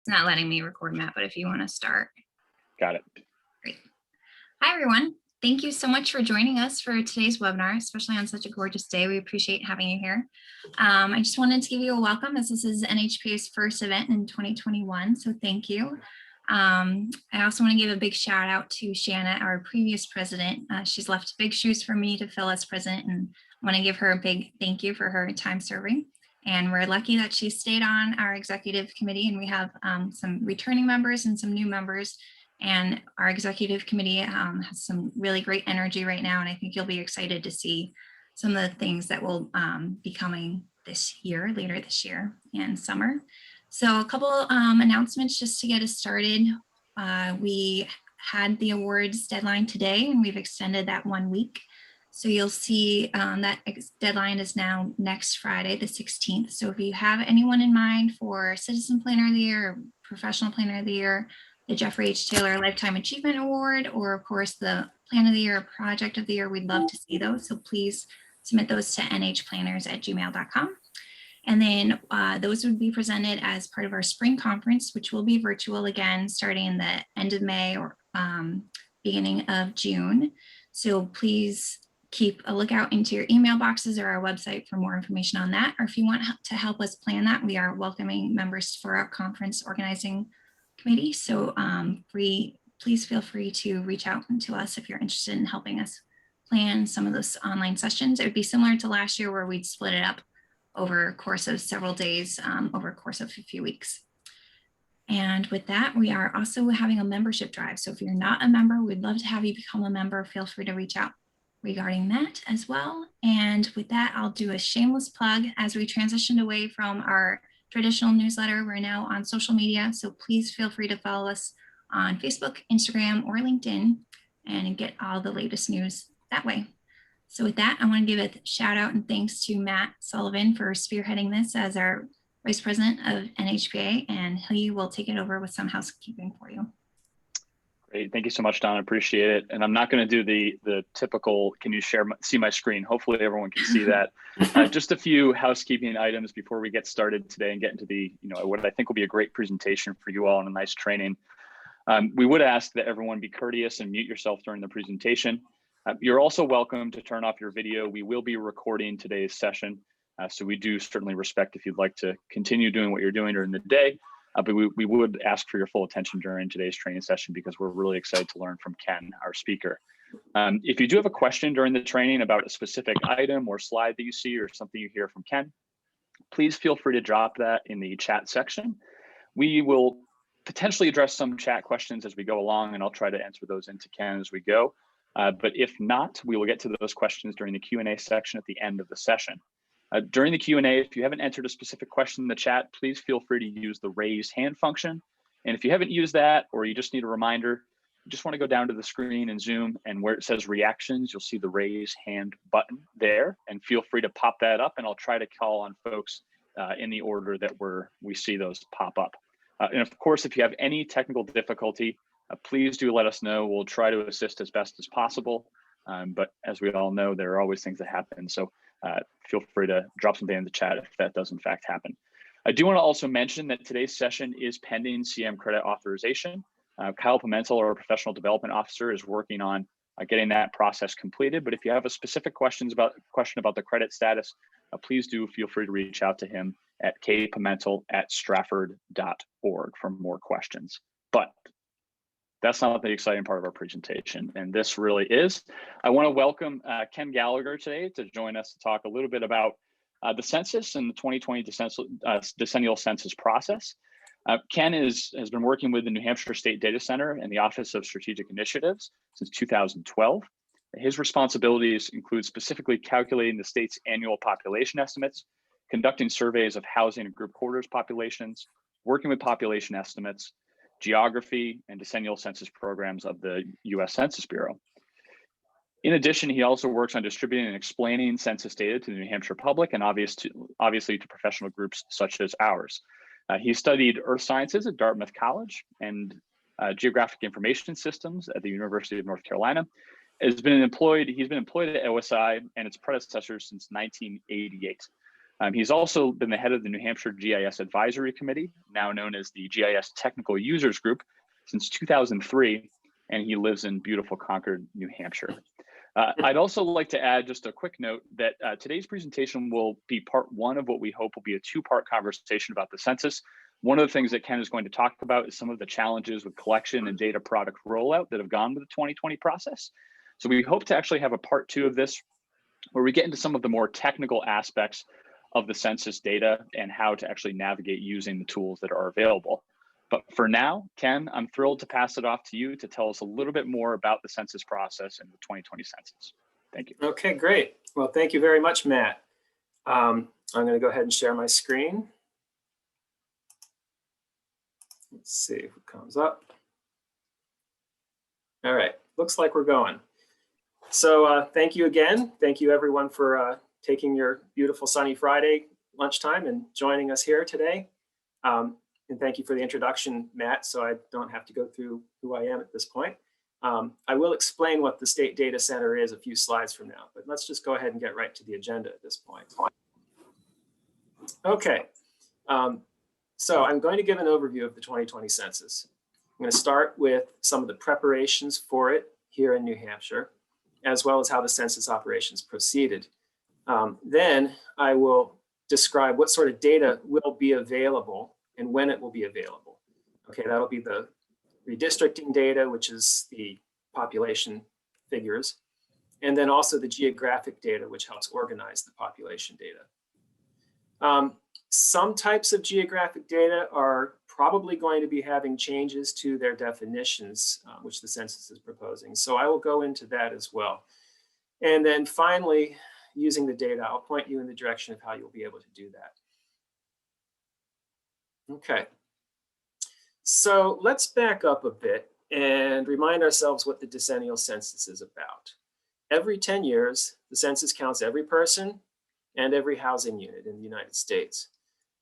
It's not letting me record, Matt, but if you want to start. Got it. Great. Hi, everyone. Thank you so much for joining us for today's webinar, especially on such a gorgeous day. We appreciate having you here. I just wanted to give you a welcome as this is NHPA's first event in 2021, so thank you. I also want to give a big shout out to Shanna, our previous president. She's left big shoes for me to fill as president, and I want to give her a big thank you for her time serving. And we're lucky that she stayed on our executive committee, and we have some returning members and some new members. And our executive committee has some really great energy right now, and I think you'll be excited to see some of the things that will be coming this year, later this year and summer. So a couple announcements just to get us started. We had the awards deadline today, and we've extended that 1 week. So you'll see that deadline is now next Friday, the 16th. So if you have anyone in mind for Citizen Planner of the Year, or Professional Planner of the Year, the Jeffrey H. Taylor Lifetime Achievement Award, or of course the Plan of the Year, Project of the Year, we'd love to see those. So please submit those to nhplanners@gmail.com. And then those would be presented as part of our spring conference, which will be virtual again, starting in the end of May or beginning of June. So please keep a lookout into your email boxes or our website for more information on that. Or if you want to help us plan that, we are welcoming members for our conference organizing committee. So please feel free to reach out to us if you're interested in helping us plan some of those online sessions. It would be similar to last year where we'd split it up over a course of several days, over a course of a few weeks. And with that, we are also having a membership drive. So if you're not a member, we'd love to have you become a member. Feel free to reach out regarding that as well. And with that, I'll do a shameless plug. As we transitioned away from our traditional newsletter, we're now on social media. So please feel free to follow us on Facebook, Instagram, or LinkedIn and get all the latest news that way. So with that, I want to give a shout out and thanks to Matt Sullivan for spearheading this as our Vice President of NHPA, and he will take it over with some housekeeping for you. Great, thank you so much, Don. I appreciate it. And I'm not going to do the typical, can you see my screen? Hopefully everyone can see that. Just a few housekeeping items before we get started today and get into the, what I think will be a great presentation for you all and a nice training. We would ask that everyone be courteous and mute yourself during the presentation. You're also welcome to turn off your video. We will be recording today's session. So we do certainly respect if you'd like to continue doing what you're doing during the day. But we would ask for your full attention during today's training session because we're really excited to learn from Ken, our speaker. If you do have a question during the training about a specific item or slide that you see or something you hear from Ken, please feel free to drop that in the chat section. We will potentially address some chat questions as we go along, and I'll try to answer those into Ken as we go. But if not, we will get to those questions during the Q&A section at the end of the session. During the Q&A, if you haven't entered a specific question in the chat, please feel free to use the raise hand function. And if you haven't used that, or you just need a reminder, you just want to go down to the screen and Zoom, and where it says reactions, you'll see the raise hand button there, and feel free to pop that up, and I'll try to call on folks in the order that we see those pop up. And of course, if you have any technical difficulty, please do let us know. We'll try to assist as best as possible. But as we all know, there are always things that happen. So feel free to drop something in the chat if that does in fact happen. I do want to also mention that today's session is pending CM credit authorization. Kyle Pimentel, our professional development officer, is working on getting that process completed. But if you have a specific question about the credit status, please do feel free to reach out to him at kpimentel@strafford.org for more questions. But that's not the exciting part of our presentation, and this really is. I want to welcome Ken Gallager today to join us to talk a little bit about the census and the 2020 decennial census process. Ken has been working with the New Hampshire State Data Center and the Office of Strategic Initiatives since 2012. His responsibilities include specifically calculating the state's annual population estimates, conducting surveys of housing and group quarters populations, working with population estimates, geography, and decennial census programs of the U.S. Census Bureau. In addition, he also works on distributing and explaining census data to the New Hampshire public and obviously to professional groups such as ours. He studied earth sciences at Dartmouth College and geographic information systems at the University of North Carolina. He's been employed at OSI and its predecessors since 1988. He's also been the head of the New Hampshire GIS Advisory Committee, now known as the GIS Technical Users Group, since 2003, and he lives in beautiful Concord, New Hampshire. I'd also like to add just a quick note that today's presentation will be part one of what we hope will be a two-part conversation about the census. One of the things that Ken is going to talk about is some of the challenges with collection and data product rollout that have gone with the 2020 process. So we hope to actually have a part two of this where we get into some of the more technical aspects of the census data and how to actually navigate using the tools that are available. But for now, Ken, I'm thrilled to pass it off to you to tell us a little bit more about the census process and the 2020 census. Thank you. Okay, great. Well, thank you very much, Matt. I'm going to go ahead and share my screen. Let's see if it comes up. All right, looks like we're going. So thank you again. Thank you everyone for taking your beautiful sunny Friday lunchtime and joining us here today. And thank you for the introduction, Matt, so I don't have to go through who I am at this point. I will explain what the State Data Center is a few slides from now, but let's just go ahead and get right to the agenda at this point. Okay, so I'm going to give an overview of the 2020 census. I'm going to start with some of the preparations for it here in New Hampshire, as well as how the census operations proceeded. Then I will describe what sort of data will be available and when it will be available. Okay, that'll be the redistricting data, which is the population figures, and then also the geographic data, which helps organize the population data. Some types of geographic data are probably going to be having changes to their definitions, which the census is proposing. So I will go into that as well. And then finally, using the data, I'll point you in the direction of how you'll be able to do that. Okay, so let's back up a bit and remind ourselves what the decennial census is about. Every 10 years, the census counts every person and every housing unit in the United States.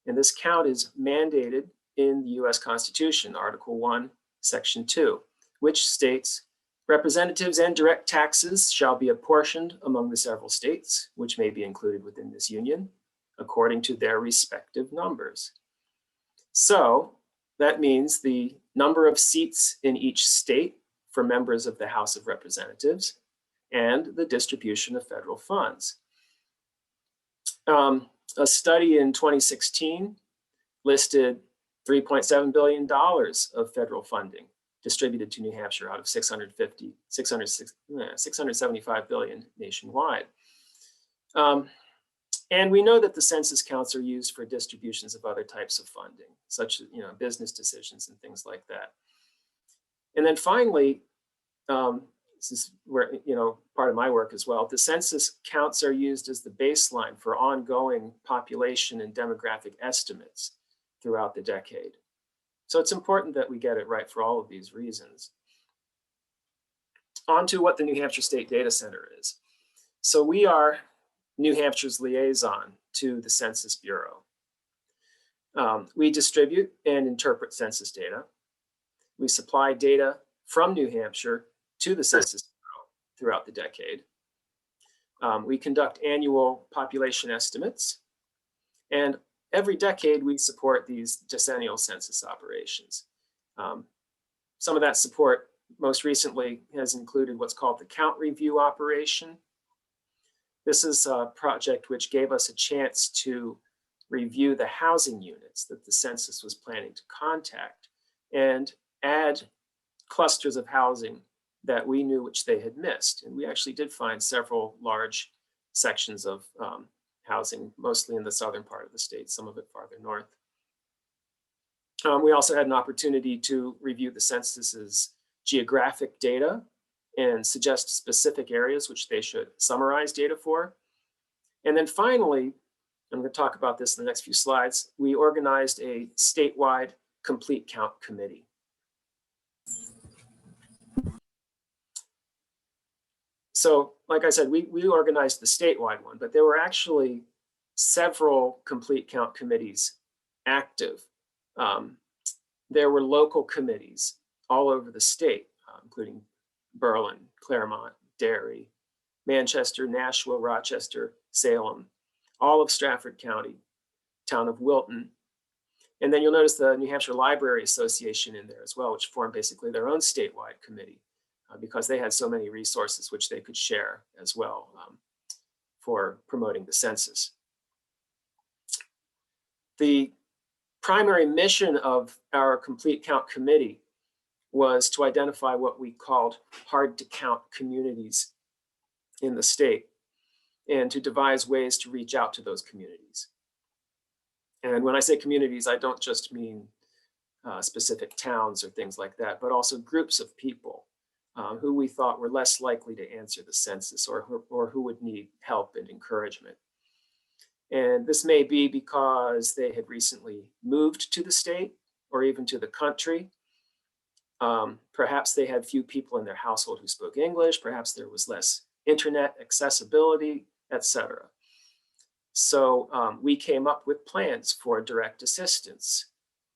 And this count is mandated in the US Constitution, Article 1, Section 2, which states, representatives and direct taxes shall be apportioned among the several states, which may be included within this union, according to their respective numbers. So that means the number of seats in each state for members of the House of Representatives and the distribution of federal funds. A study in 2016 listed $3.7 billion of federal funding distributed to New Hampshire out of 675 billion nationwide. And we know that the census counts are used for distributions of other types of funding, such as business decisions and things like that. And then finally, this is where part of my work as well, the census counts are used as the baseline for ongoing population and demographic estimates throughout the decade. So it's important that we get it right for all of these reasons. On to what the New Hampshire State Data Center is. So we are New Hampshire's liaison to the Census Bureau. We distribute and interpret census data. We supply data from New Hampshire to the Census Bureau throughout the decade. We conduct annual population estimates, and every decade we support these decennial census operations. Some of that support most recently has included what's called the count review operation. This is a project which gave us a chance to review the housing units that the census was planning to contact and add clusters of housing that we knew which they had missed. And we actually did find several large sections of housing, mostly in the southern part of the state, some of it farther north. We also had an opportunity to review the census's geographic data and suggest specific areas which they should summarize data for. And then finally, I'm going to talk about this in the next few slides, we organized a statewide complete count committee. So like I said, we organized the statewide one, but there were actually several complete count committees active. There were local committees all over the state, including Berlin, Claremont, Derry, Manchester, Nashua, Rochester, Salem, all of Stratford County, town of Wilton. And then you'll notice the New Hampshire Library Association in there as well, which formed basically their own statewide committee because they had so many resources which they could share as well for promoting the census. The primary mission of our Complete Count Committee was to identify what we called hard to count communities in the state and to devise ways to reach out to those communities. And when I say communities, I don't just mean specific towns or things like that, but also groups of people who we thought were less likely to answer the census or who would need help and encouragement. And this may be because they had recently moved to the state or even to the country. Perhaps they had few people in their household who spoke English. Perhaps there was less internet accessibility, etc. So we came up with plans for direct assistance,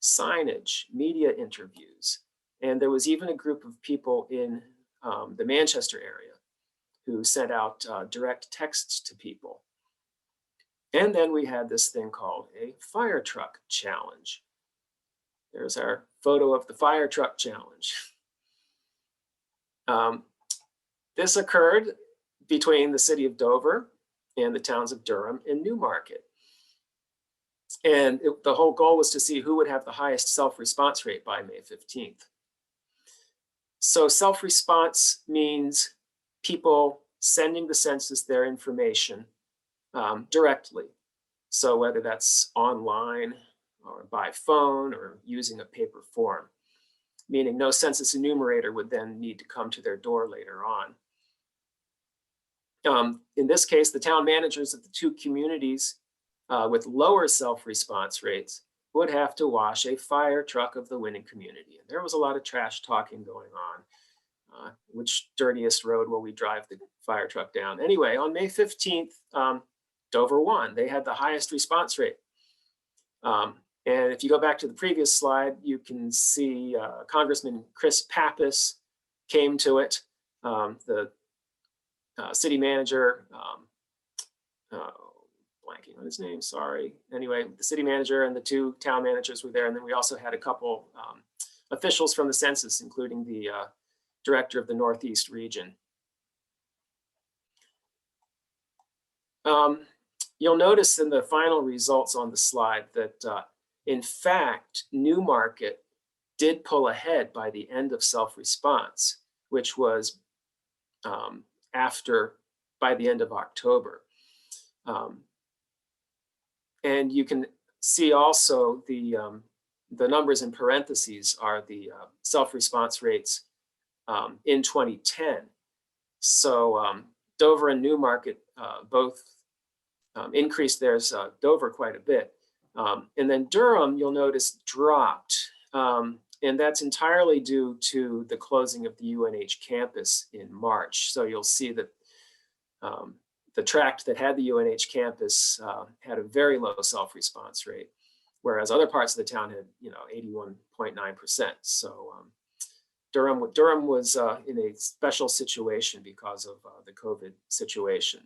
signage, media interviews. And there was even a group of people in the Manchester area who sent out direct texts to people. And then we had this thing called a fire truck challenge. There's our photo of the fire truck challenge. This occurred between the city of Dover and the towns of Durham and Newmarket. And the whole goal was to see who would have the highest self-response rate by May 15th. So self-response means people sending the census their information directly. So whether that's online or by phone or using a paper form, meaning no census enumerator would then need to come to their door later on. In this case, the town managers of the two communities with lower self-response rates would have to wash a fire truck of the winning community. And there was a lot of trash talking going on. Which dirtiest road will we drive the fire truck down? Anyway, on May 15th, Dover won. They had the highest response rate. And if you go back to the previous slide, you can see Congressman Chris Pappas came to it. The city manager, blanking on his name, sorry. Anyway, the city manager and the two town managers were there. And then we also had a couple officials from the census, including the director of the Northeast region. You'll notice in the final results on the slide that in fact, Newmarket did pull ahead by the end of self-response, which was by the end of October. And you can see also the numbers in parentheses are the self-response rates in 2010. So Dover and Newmarket both increased theirs, Dover quite a bit. And then Durham, you'll notice, dropped. And that's entirely due to the closing of the UNH campus in March. So you'll see that the tract that had the UNH campus had a very low self-response rate, whereas other parts of the town had, 81.9%. So Durham was in a special situation because of the COVID situation.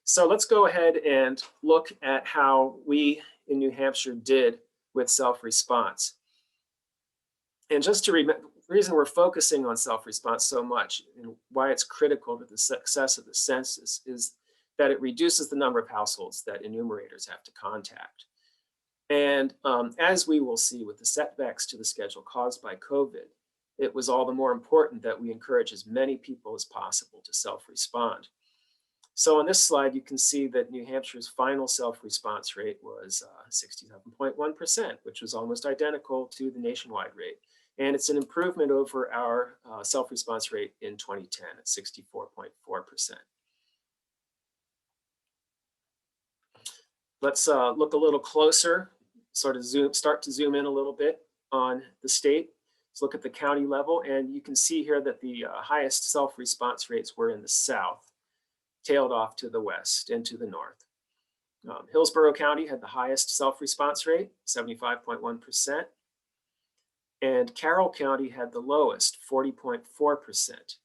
So let's go ahead and look at how we in New Hampshire did with self-response. And just to remember, the reason we're focusing on self-response so much and why it's critical to the success of the census is that it reduces the number of households that enumerators have to contact. And as we will see with the setbacks to the schedule caused by COVID, it was all the more important that we encourage as many people as possible to self-respond. So on this slide, you can see that New Hampshire's final self-response rate was 67.1%, which was almost identical to the nationwide rate. And it's an improvement over our self-response rate in 2010 at 64.4%. Let's look a little closer, start to zoom in a little bit on the state. Let's look at the county level, and you can see here that the highest self-response rates were in the south, tailed off to the west and to the north. Hillsborough County had the highest self-response rate, 75.1%. And Carroll County had the lowest, 40.4%.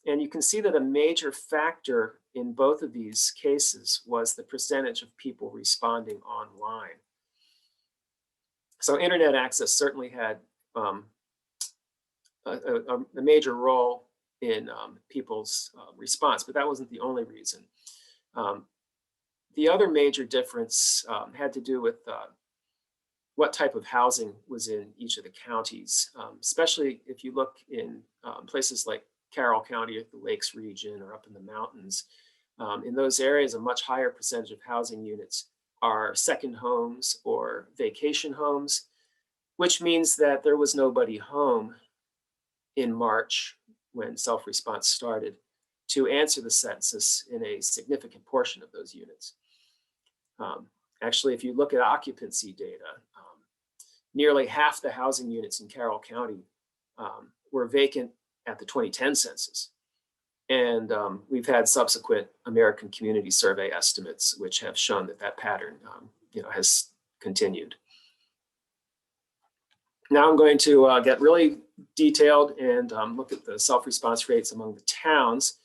And you can see that a major factor in both of these cases was the percentage of people responding online. So internet access certainly had a major role in people's response, but that wasn't the only reason. The other major difference had to do with what type of housing was in each of the counties, especially if you look in places like Carroll County or the Lakes region or up in the mountains. In those areas, a much higher percentage of housing units are second homes or vacation homes, which means that there was nobody home in March when self-response started to answer the census in a significant portion of those units. Actually, if you look at occupancy data, nearly half the housing units in Carroll County were vacant at the 2010 census. And we've had subsequent American Community Survey estimates, which have shown that that pattern has continued. Now I'm going to get really detailed and look at the self-response rates among the towns.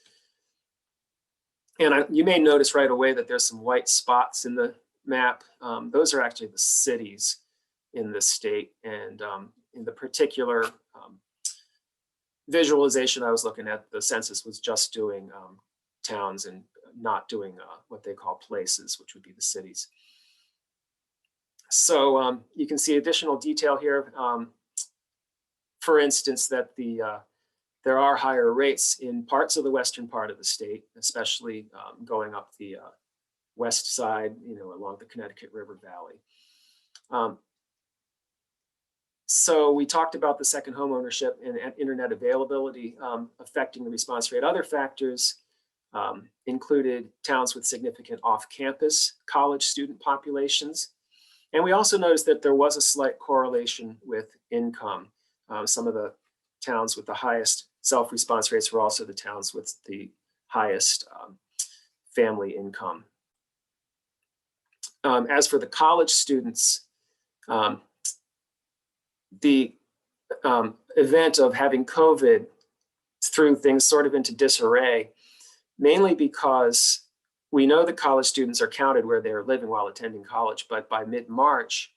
And you may notice right away that there's some white spots in the map. Those are actually the cities in the state. And in the particular visualization I was looking at, the census was just doing towns and not doing what they call places, which would be the cities. So you can see additional detail here. For instance, that there are higher rates in parts of the western part of the state, especially going up the west side, along the Connecticut River Valley. So we talked about the second home ownership and internet availability affecting the response rate. Other factors included towns with significant off-campus college student populations. And we also noticed that there was a slight correlation with income. Some of the towns with the highest self-response rates were also the towns with the highest family income. As for the college students, the event of having COVID threw things sort of into disarray, mainly because we know that college students are counted where they're living while attending college, but by mid-March,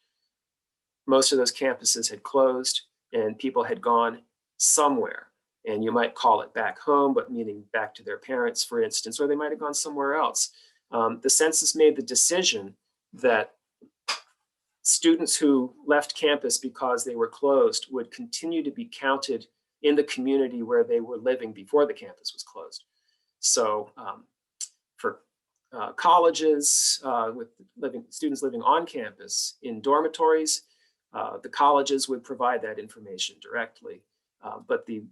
most of those campuses had closed and people had gone somewhere. And you might call it back home, but meaning back to their parents, for instance, or they might have gone somewhere else. The census made the decision that students who left campus because they were closed would continue to be counted in the community where they were living before the campus was closed. So for colleges with students living on campus in dormitories, the colleges would provide that information directly. But the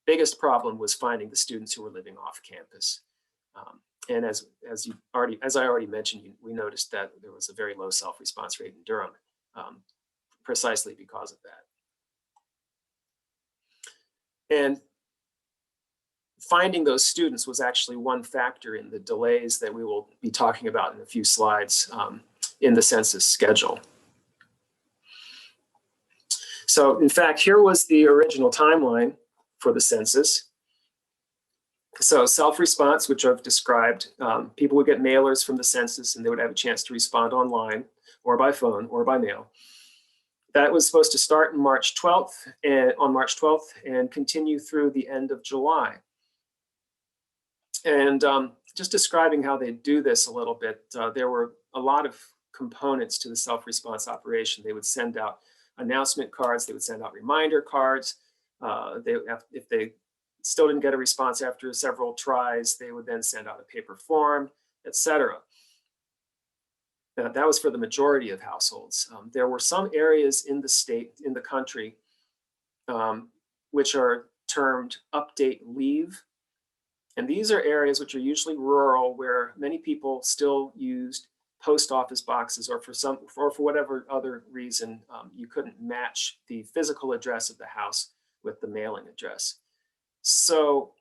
biggest problem was finding the students who were living off campus. And as I already mentioned, we noticed that there was a very low self-response rate in Durham, precisely because of that. And finding those students was actually one factor in the delays that we will be talking about in a few slides in the census schedule. So in fact, here was the original timeline for the census. So self-response, which I've described, people would get mailers from the census and they would have a chance to respond online or by phone or by mail. That was supposed to start on March 12th and continue through the end of July. And just describing how they do this a little bit, there were a lot of components to the self-response operation. They would send out announcement cards, they would send out reminder cards. If they still didn't get a response after several tries, they would then send out a paper form, etc. That was for the majority of households. There were some areas in the state, in the country, which are termed update leave. And these are areas which are usually rural, where many people still used post office boxes, or for whatever other reason, you couldn't match the physical address of the house with the mailing address. So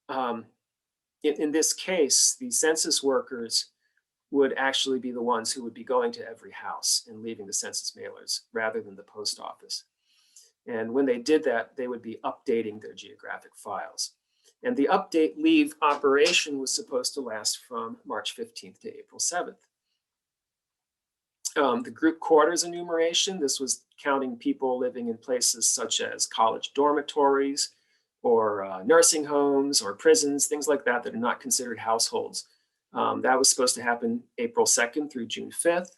in this case, the census workers would actually be the ones who would be going to every house and leaving the census mailers rather than the post office. And when they did that, they would be updating their geographic files. And the update leave operation was supposed to last from March 15th to April 7th. The group quarters enumeration, this was counting people living in places such as college dormitories or nursing homes or prisons, things like that that are not considered households. That was supposed to happen April 2nd through June 5th.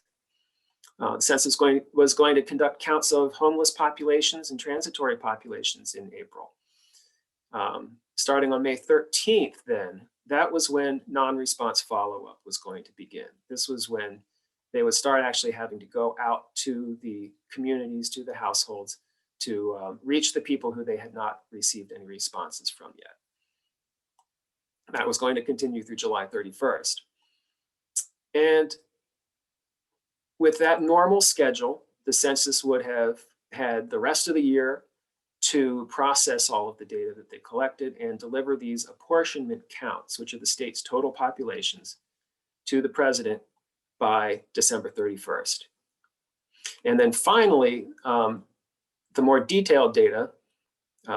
The census was going to conduct counts of homeless populations and transitory populations in April. Starting on May 13th then, that was when non-response follow-up was going to begin. This was when they would start actually having to go out to the communities, to the households, to reach the people who they had not received any responses from yet. That was going to continue through July 31st. And with that normal schedule, the census would have had the rest of the year to process all of the data that they collected and deliver these apportionment counts, which are the state's total populations, to the president by December 31st. And then finally, the more detailed data,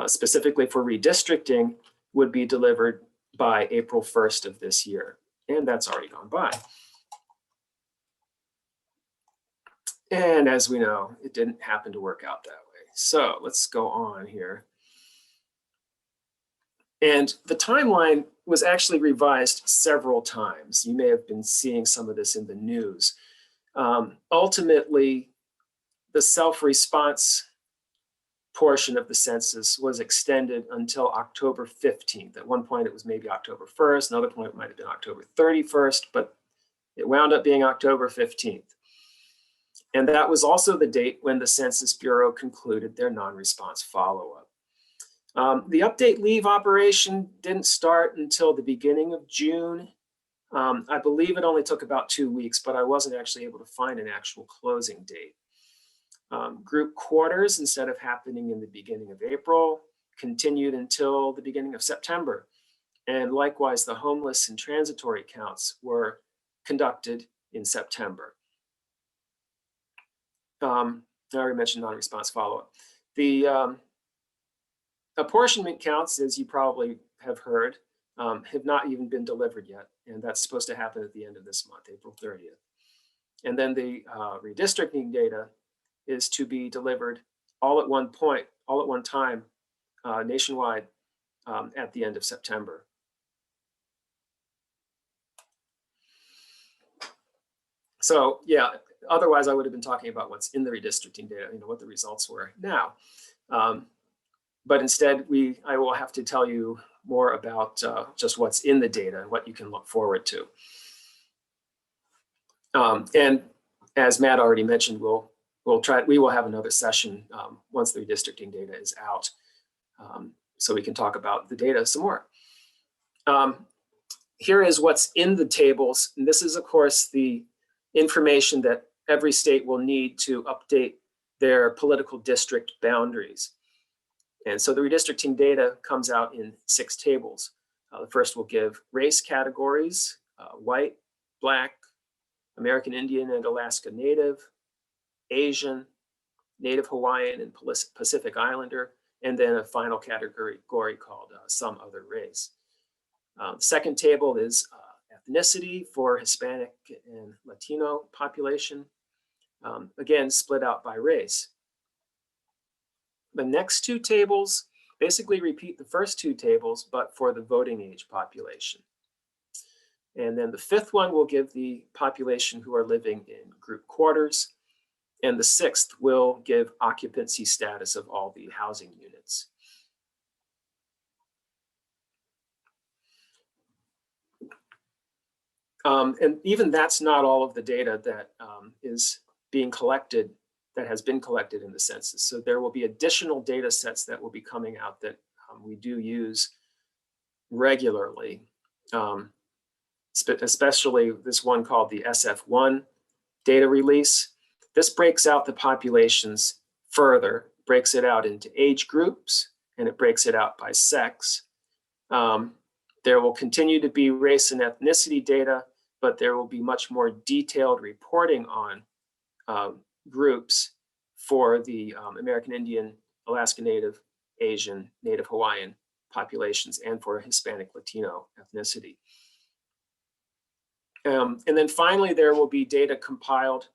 specifically for redistricting, would be delivered by April 1st of this year. And that's already gone by. And as we know, it didn't happen to work out that way. So let's go on here. And the timeline was actually revised several times. You may have been seeing some of this in the news. Ultimately, the self-response portion of the census was extended until October 15th. At one point, it was maybe October 1st. Another point, it might have been October 31st, but it wound up being October 15th. And that was also the date when the Census Bureau concluded their non-response follow-up. The update leave operation didn't start until the beginning of June. I believe it only took about 2 weeks, but I wasn't actually able to find an actual closing date. Group quarters, instead of happening in the beginning of April, continued until the beginning of September. And likewise, the homeless and transitory counts were conducted in September. I already mentioned non-response follow-up. The apportionment counts, as you probably have heard, have not even been delivered yet. And that's supposed to happen at the end of this month, April 30th. And then the redistricting data is to be delivered all at one point, all at one time, nationwide at the end of September. So yeah, otherwise I would have been talking about what's in the redistricting data, what the results were now. But instead, I will have to tell you more about just what's in the data and what you can look forward to. And as Matt already mentioned, we will have another session once the redistricting data is out, so we can talk about the data some more. Here is what's in the tables. And this is, of course, the information that every state will need to update their political district boundaries. And so the redistricting data comes out in 6 tables. The first will give race categories, white, Black, American Indian and Alaska Native, Asian, Native Hawaiian and Pacific Islander, and then a final category called some other race. The second table is ethnicity for Hispanic and Latino population, again, split out by race. The next 2 tables basically repeat the first 2 tables, but for the voting age population. And then the 5th one will give the population who are living in group quarters. And the 6th will give occupancy status of all the housing units. And even that's not all of the data that is being collected, that has been collected in the census. So there will be additional data sets that will be coming out that we do use regularly, especially this one called the SF1 data release. This breaks out the populations further, breaks it out into age groups, and it breaks it out by sex. There will continue to be race and ethnicity data, but there will be much more detailed reporting on groups for the American Indian, Alaska Native, Asian, Native Hawaiian, populations and for Hispanic Latino ethnicity. And then finally, there will be data compiled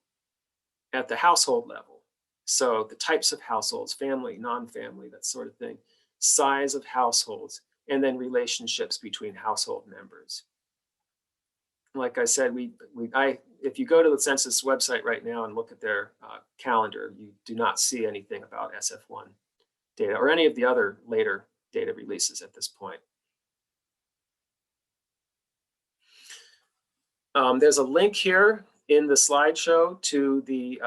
at the household level. So the types of households, family, non-family, that sort of thing, size of households, and then relationships between household members. Like I said, if you go to the census website right now and look at their calendar, you do not see anything about SF1 data or any of the other later data releases at this point. There's a link here in the slideshow to the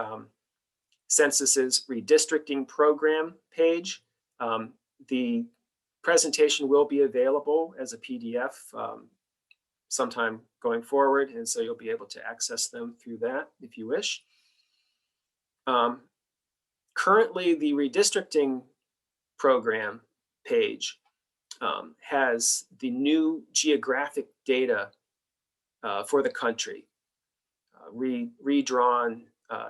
Census's redistricting program page. The presentation will be available as a PDF sometime going forward, and so you'll be able to access them through that if you wish. Currently, the redistricting program page has the new geographic data for the country, redrawn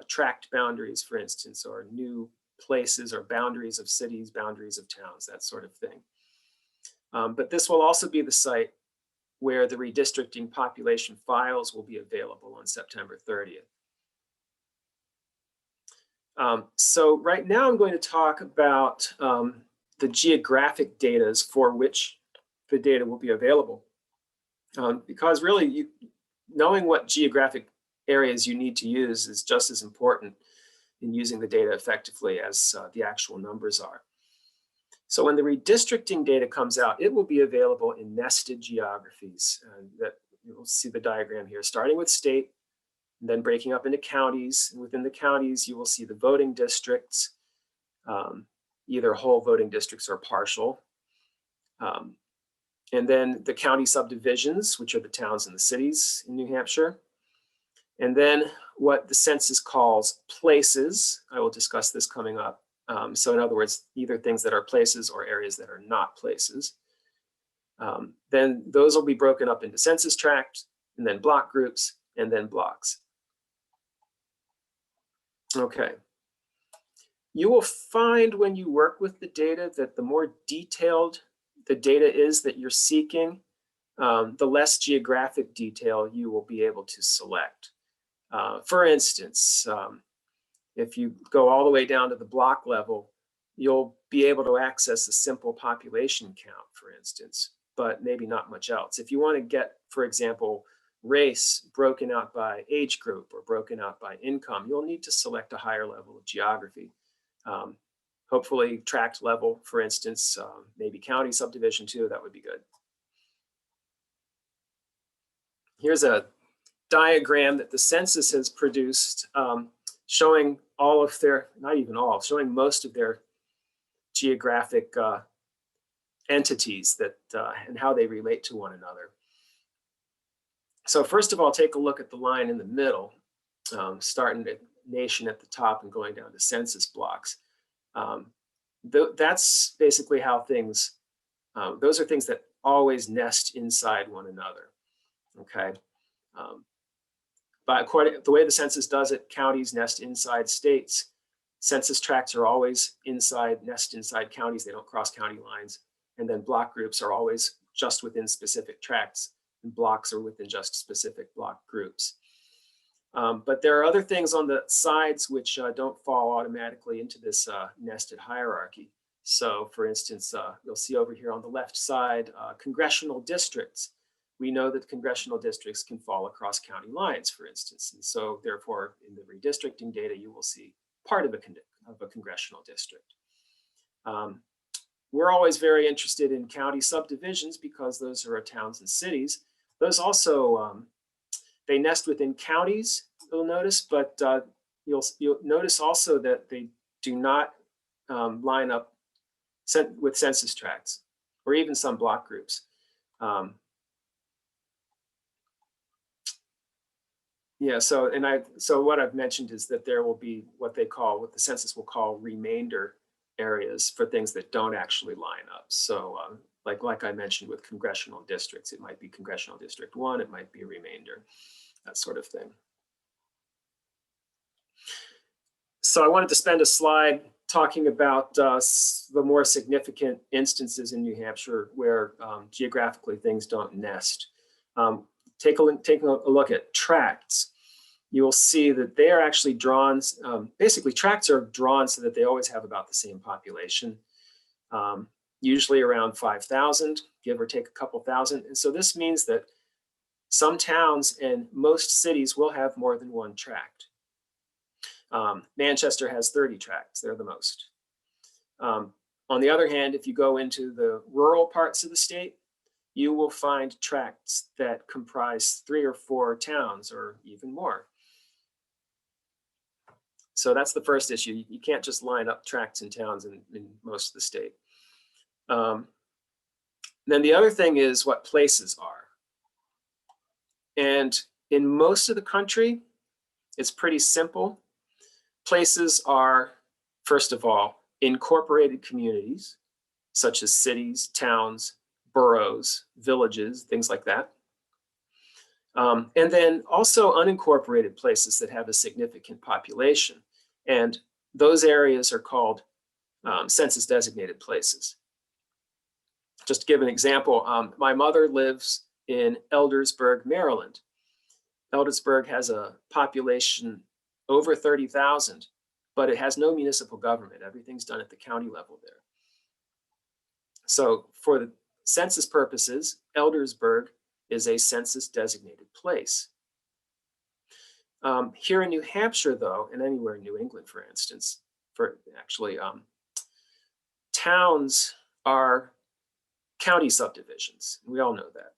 tract boundaries, for instance, or new places or boundaries of cities, boundaries of towns, that sort of thing. But this will also be the site where the redistricting population files will be available on September 30th. So right now I'm going to talk about the geographic data for which the data will be available. Because really, knowing what geographic areas you need to use is just as important in using the data effectively as the actual numbers are. So when the redistricting data comes out, it will be available in nested geographies. That you'll see the diagram here, starting with state, and then breaking up into counties. And within the counties, you will see the voting districts, either whole voting districts or partial. And then the county subdivisions, which are the towns and the cities in New Hampshire. And then what the census calls places. I will discuss this coming up. So in other words, either things that are places or areas that are not places. Then those will be broken up into census tracts, and then block groups, and then blocks. Okay. You will find when you work with the data that the more detailed the data is that you're seeking, the less geographic detail you will be able to select. For instance, if you go all the way down to the block level, you'll be able to access a simple population count, for instance, but maybe not much else. If you want to get, for example, race broken out by age group or broken out by income, you'll need to select a higher level of geography. Hopefully tract level, for instance, maybe county subdivision too, that would be good. Here's a diagram that the census has produced showing all of their, not even all, showing most of their geographic entities that and how they relate to one another. So first of all, take a look at the line in the middle, starting at nation at the top and going down to census blocks. That's basically how things, those are things that always nest inside one another, okay? But according to the way the census does it, counties nest inside states. Census tracts are always nest inside counties. They don't cross county lines. And then block groups are always just within specific tracts, and blocks are within just specific block groups. But there are other things on the sides which don't fall automatically into this nested hierarchy. So for instance, you'll see over here on the left side, congressional districts. We know that congressional districts can fall across county lines, for instance. And so therefore, in the redistricting data, you will see part of a congressional district. We're always very interested in county subdivisions because those are our towns and cities. Those also, they nest within counties, you'll notice, but you'll notice also that they do not line up with census tracts or even some block groups. Yeah, so what I've mentioned is that there will be what the census will call remainder areas for things that don't actually line up. So like I mentioned with congressional districts, it might be congressional district 1, it might be a remainder, that sort of thing. So I wanted to spend a slide talking about the more significant instances in New Hampshire where geographically things don't nest. Taking a look at tracts, you will see that they are actually drawn, basically tracts are drawn so that they always have about the same population, usually around 5,000, give or take a couple thousand. And so this means that some towns and most cities will have more than one tract. Manchester has 30 tracts, they're the most. On the other hand, if you go into the rural parts of the state, you will find tracts that comprise 3 or 4 towns or even more. So that's the first issue. You can't just line up tracts and towns in most of the state. Then the other thing is what places are. And in most of the country, it's pretty simple. Places are, first of all, incorporated communities, such as cities, towns, boroughs, villages, things like that. And then also unincorporated places that have a significant population. And those areas are called census designated places. Just to give an example, my mother lives in Eldersburg, Maryland. Eldersburg has a population over 30,000, but it has no municipal government. Everything's done at the county level there. So for the census purposes, Eldersburg is a census designated place. Here in New Hampshire, though, and anywhere in New England, for instance, towns are county subdivisions. We all know that.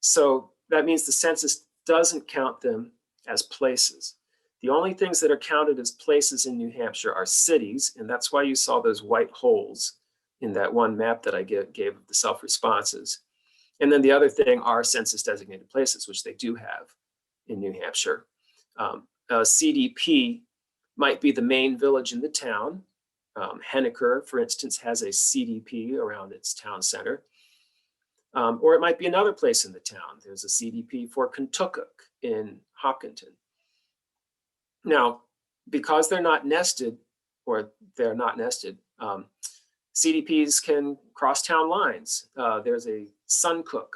So that means the census doesn't count them as places. The only things that are counted as places in New Hampshire are cities, and that's why you saw those white holes in that one map that I gave of the self-responses. And then the other thing are census designated places, which they do have in New Hampshire. CDP might be the main village in the town. Henniker, for instance, has a CDP around its town center. Or it might be another place in the town. There's a CDP for Kentucky in Hopkinton. Now, because they're not nested, CDPs can cross town lines. There's a Suncook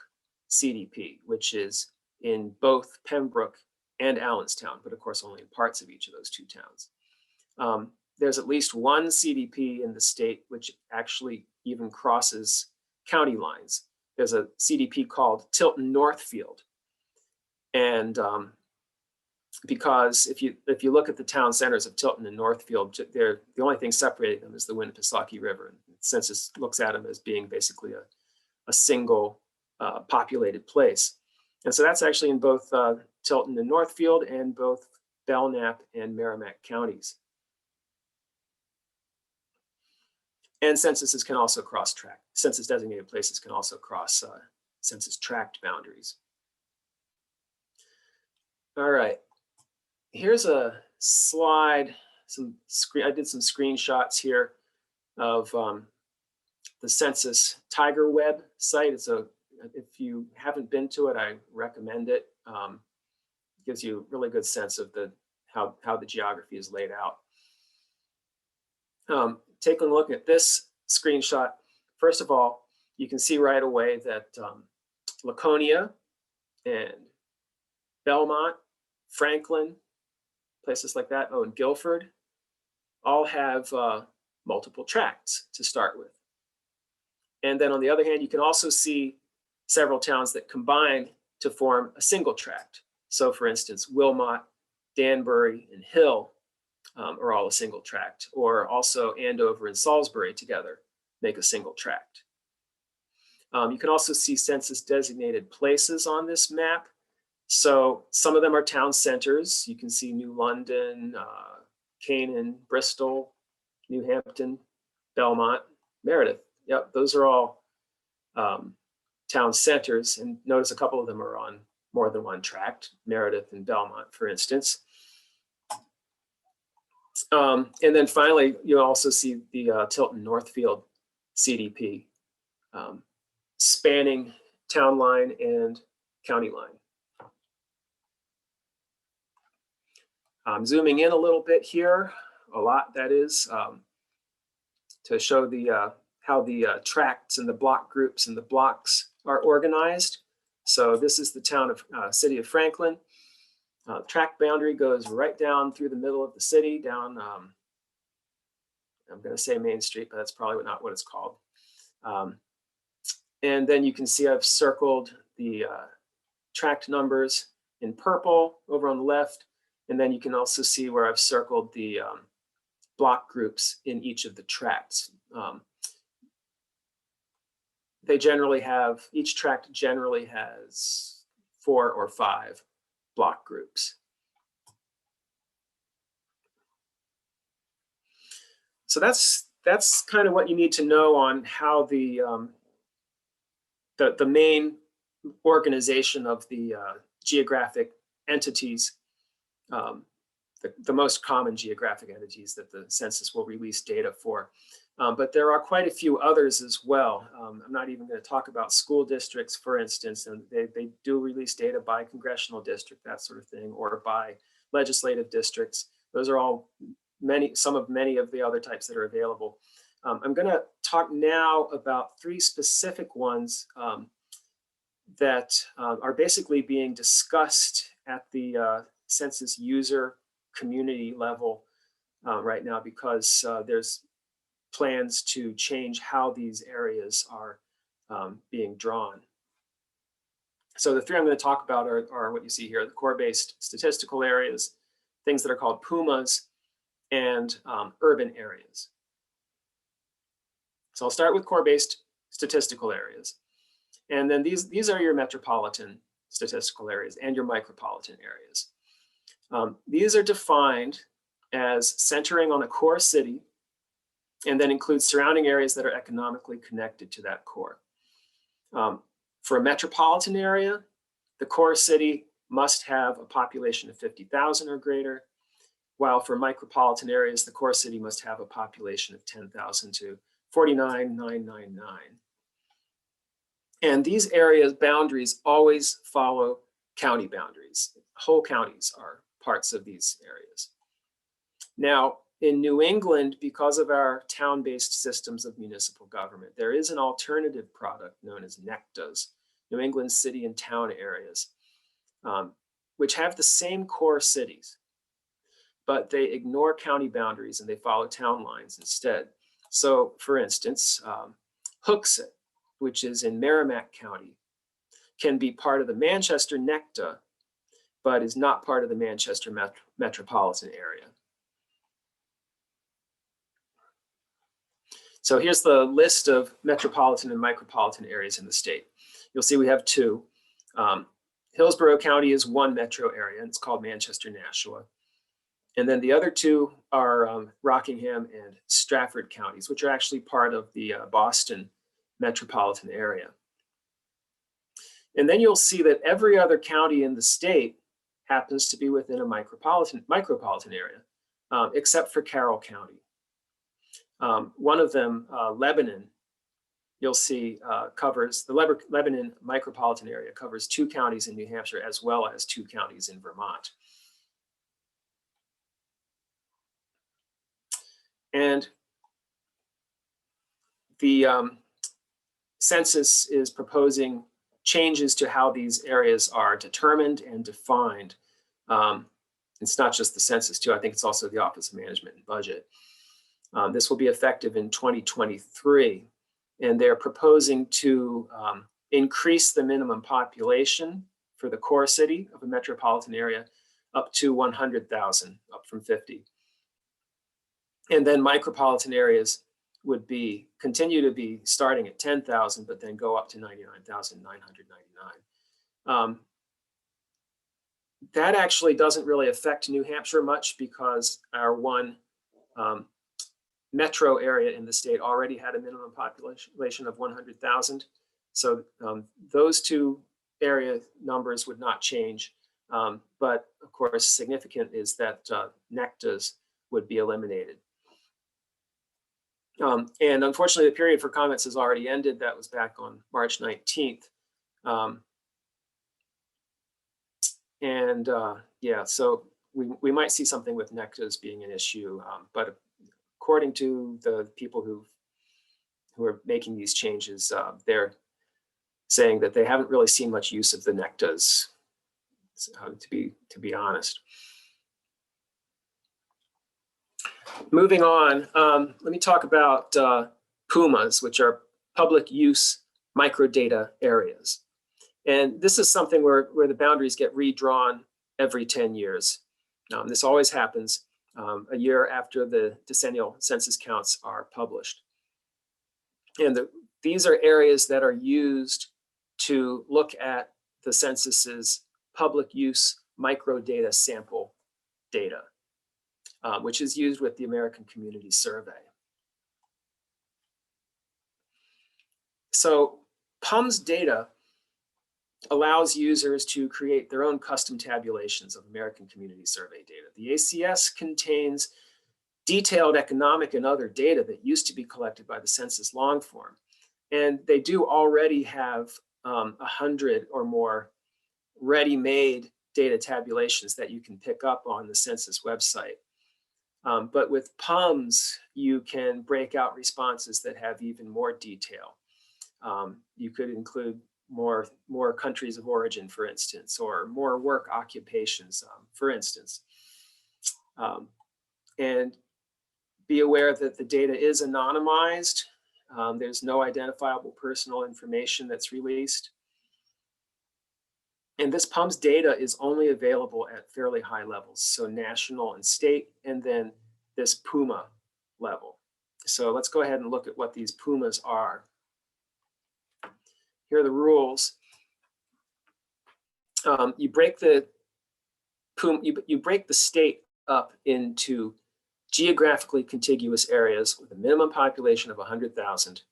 CDP, which is in both Pembroke and Allenstown, but of course only in parts of each of those 2 towns. There's at least one CDP in the state which actually even crosses county lines. There's a CDP called Tilton Northfield. And because if you look at the town centers of Tilton and Northfield, the only thing separating them is the Winnipesaukee River. And the census looks at them as being basically a single populated place. And so that's actually in both Tilton and Northfield and both Belknap and Merrimack counties. And censuses can also cross tract. Census designated places can also cross census tract boundaries. All right, here's a slide. I did some screenshots here of the Census Tiger Web site. If you haven't been to it, I recommend it. It gives you a really good sense of how the geography is laid out. Taking a look at this screenshot, first of all, you can see right away that Laconia and Belmont, Franklin, places like that, and Guilford, all have multiple tracts to start with. And then on the other hand, you can also see several towns that combine to form a single tract. So for instance, Wilmot, Danbury, and Hill are all a single tract, or also Andover and Salisbury together make a single tract. You can also see census designated places on this map. So some of them are town centers. You can see New London, Canaan, Bristol, New Hampton, Belmont, Meredith. Yep, those are all town centers. And notice a couple of them are on more than one tract, Meredith and Belmont, for instance. And then finally, you also see the Tilton Northfield CDP spanning town line and county line. I'm zooming in a little bit here a lot, that is, to show the how the tracts and the block groups and the blocks are organized. So this is the town of city of Franklin. Tract boundary goes right down through the middle of the city, down, I'm going to say Main Street, but that's probably not what it's called. And then you can see I've circled the tract numbers in purple over on the left. And then you can also see where I've circled the block groups in each of the tracts. They generally have, each tract generally has 4 or 5 block groups. So that's kind of what you need to know on how the main organization of the geographic entities, the most common geographic entities that the census will release data for. But there are quite a few others as well. I'm not even going to talk about school districts, for instance, and they do release data by congressional district, that sort of thing, or by legislative districts. Those are all some of many of the other types that are available. I'm going to talk now about 3 specific ones that are basically being discussed at the census user community level right now, because there's plans to change how these areas are being drawn. So the 3 I'm going to talk about are what you see here: the core-based statistical areas, things that are called PUMAs, and urban areas. So I'll start with core-based statistical areas. And then these are your metropolitan statistical areas and your micropolitan areas. These are defined as centering on a core city and then include surrounding areas that are economically connected to that core. For a metropolitan area, the core city must have a population of 50,000 or greater, while for micropolitan areas, the core city must have a population of 10,000 to 49,999. And these areas boundaries always follow county boundaries. Whole counties are parts of these areas. Now, in New England, because of our town-based systems of municipal government, there is an alternative product known as NECTAs, New England City and Town Areas, which have the same core cities, but they ignore county boundaries and they follow town lines instead. So, for instance, Hooksett, which is in Merrimack County, can be part of the Manchester NECTA, but is not part of the Manchester metropolitan area. So here's the list of metropolitan and micropolitan areas in the state. You'll see we have 2. Hillsborough County is 1 metro area, and it's called Manchester-Nashua. And then the other 2 are Rockingham and Stratford counties, which are actually part of the Boston metropolitan area. And then you'll see that every other county in the state happens to be within a micropolitan area, except for Carroll County. One of them, Lebanon, you'll see covers, the Lebanon micropolitan area covers 2 counties in New Hampshire as well as 2 counties in Vermont. And the census is proposing changes to how these areas are determined and defined. It's not just the census too, I think it's also the Office of Management and Budget. This will be effective in 2023, and they're proposing to increase the minimum population for the core city of a metropolitan area up to 100,000, up from 50. And then micropolitan areas would continue to be starting at 10,000, but then go up to 99,999. That actually doesn't really affect New Hampshire much, because our 1 metro area in the state already had a minimum population of 100,000. So those 2 area numbers would not change. But of course, significant is that NECTAs would be eliminated. And unfortunately, the period for comments has already ended. That was back on March 19th. Yeah, so we might see something with NECTAs being an issue, but according to the people who are making these changes, they're saying that they haven't really seen much use of the NECTAs, to be honest. Moving on, let me talk about PUMAs, which are public use microdata areas. And this is something where the boundaries get redrawn every 10 years. This always happens a year after the decennial census counts are published. And these are areas that are used to look at the census's public use microdata sample data, which is used with the American Community Survey. So PUMS data allows users to create their own custom tabulations of American Community Survey data. The ACS contains detailed economic and other data that used to be collected by the census long form. And they do already have 100 or more ready-made data tabulations that you can pick up on the census website. But with PUMS, you can break out responses that have even more detail. You could include more countries of origin, for instance, or more work occupations, for instance. And be aware that the data is anonymized. There's no identifiable personal information that's released. And this PUMS data is only available at fairly high levels, so national and state, and then this PUMA level. So let's go ahead and look at what these PUMAs are. Here are the rules. You break the state up into geographically contiguous areas with a minimum population of 100,000.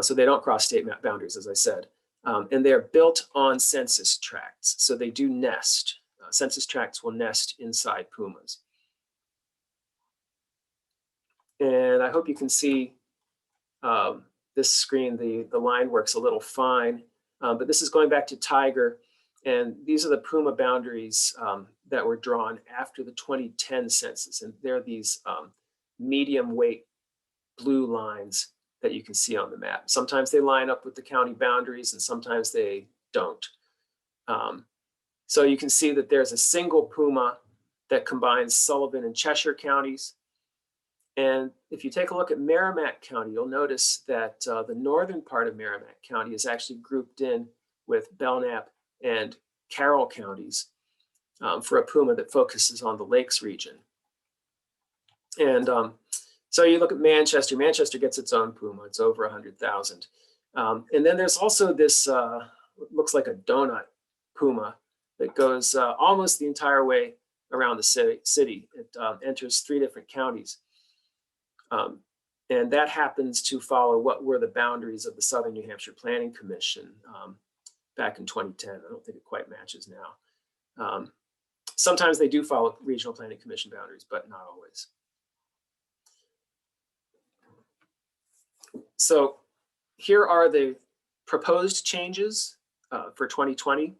So they don't cross state boundaries, as I said. And they're built on census tracts. So they do nest. Census tracts will nest inside PUMAs. And I hope you can see this screen. The line works a little fine, but this is going back to Tiger. And these are the PUMA boundaries that were drawn after the 2010 census. And they're these medium weight blue lines that you can see on the map. Sometimes they line up with the county boundaries and sometimes they don't. So you can see that there's a single PUMA that combines Sullivan and Cheshire counties. And if you take a look at Merrimack County, you'll notice that the northern part of Merrimack County is actually grouped in with Belknap and Carroll counties for a PUMA that focuses on the Lakes region. And so you look at Manchester. Manchester gets its own PUMA. It's over 100,000. And then there's also this, looks like a donut PUMA that goes almost the entire way around the city. It enters 3 different counties. And that happens to follow what were the boundaries of the Southern New Hampshire Planning Commission back in 2010. I don't think it quite matches now. Sometimes they do follow Regional Planning Commission boundaries, but not always. So here are the proposed changes for 2020.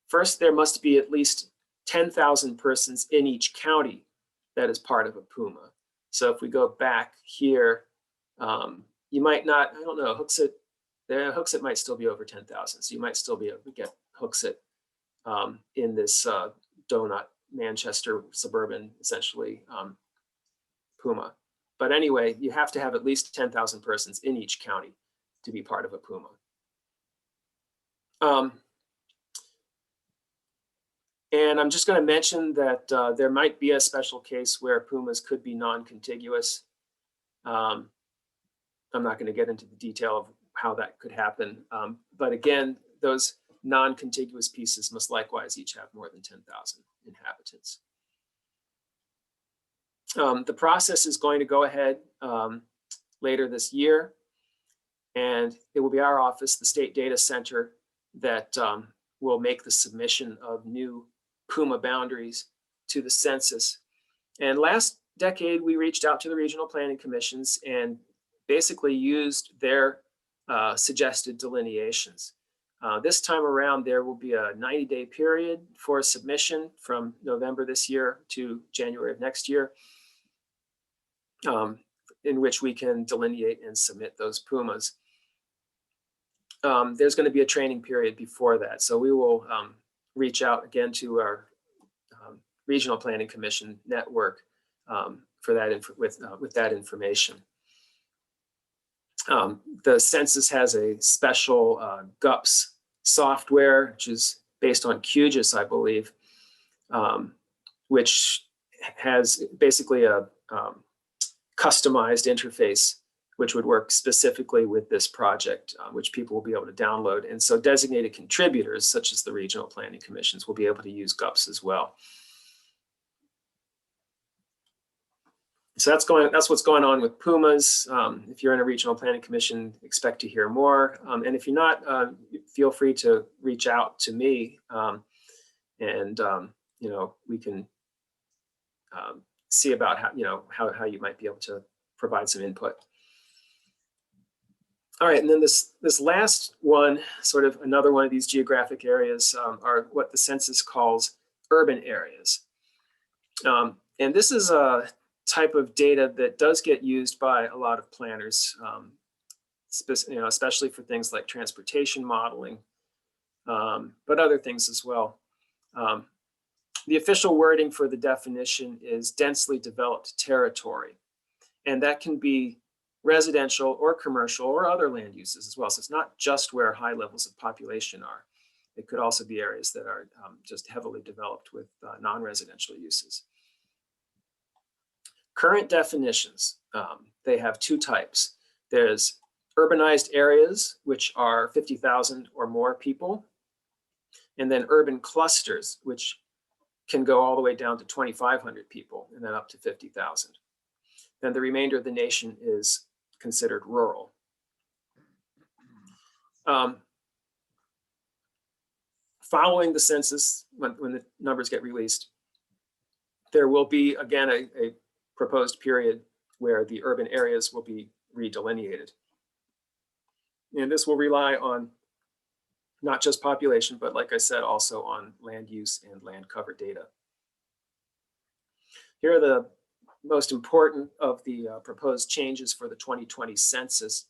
First, there must be at least 10,000 persons in each county that is part of a PUMA. So if we go back here, you might not, I don't know, Hooksett might still be over 10,000. So you might still be able to get Hooksett in this donut Manchester suburban, essentially, PUMA. But anyway, you have to have at least 10,000 persons in each county to be part of a PUMA. And I'm just going to mention that there might be a special case where PUMAs could be non-contiguous. I'm not going to get into the detail of how that could happen. But again, those non-contiguous pieces must likewise each have more than 10,000 inhabitants. The process is going to go ahead later this year, and it will be our office, the State Data Center, that will make the submission of new PUMA boundaries to the census. And last decade, we reached out to the regional planning commissions and basically used their suggested delineations. This time around, there will be a 90-day period for submission from November this year to January of next year, in which we can delineate and submit those pumas. There's going to be a training period before that, so we will reach out again to our Regional Planning Commission network for that with that information. The census has a special GUPS software, which is based on QGIS, I believe, which has basically a customized interface, which would work specifically with this project, which people will be able to download. And so designated contributors, such as the regional planning commissions, will be able to use GUPS as well. So that's what's going on with pumas. If you're in a regional planning commission, expect to hear more. And if you're not, feel free to reach out to me, and we can see about how you might be able to provide some input. All right, and then this last one, sort of another one of these geographic areas, are what the census calls urban areas. And this is a type of data that does get used by a lot of planners, especially for things like transportation modeling, but other things as well. The official wording for the definition is densely developed territory, and that can be residential or commercial or other land uses as well. So it's not just where high levels of population are. It could also be areas that are just heavily developed with non-residential uses. Current definitions, they have two types. There's urbanized areas, which are 50,000 or more people, and then urban clusters, which can go all the way down to 2,500 people and then up to 50,000. Then the remainder of the nation is considered rural. Following the census, when the numbers get released, there will be, again, a proposed period where the urban areas will be redelineated. And this will rely on not just population, but like I said, also on land use and land cover data. Here are the most important of the proposed changes for the 2020 census.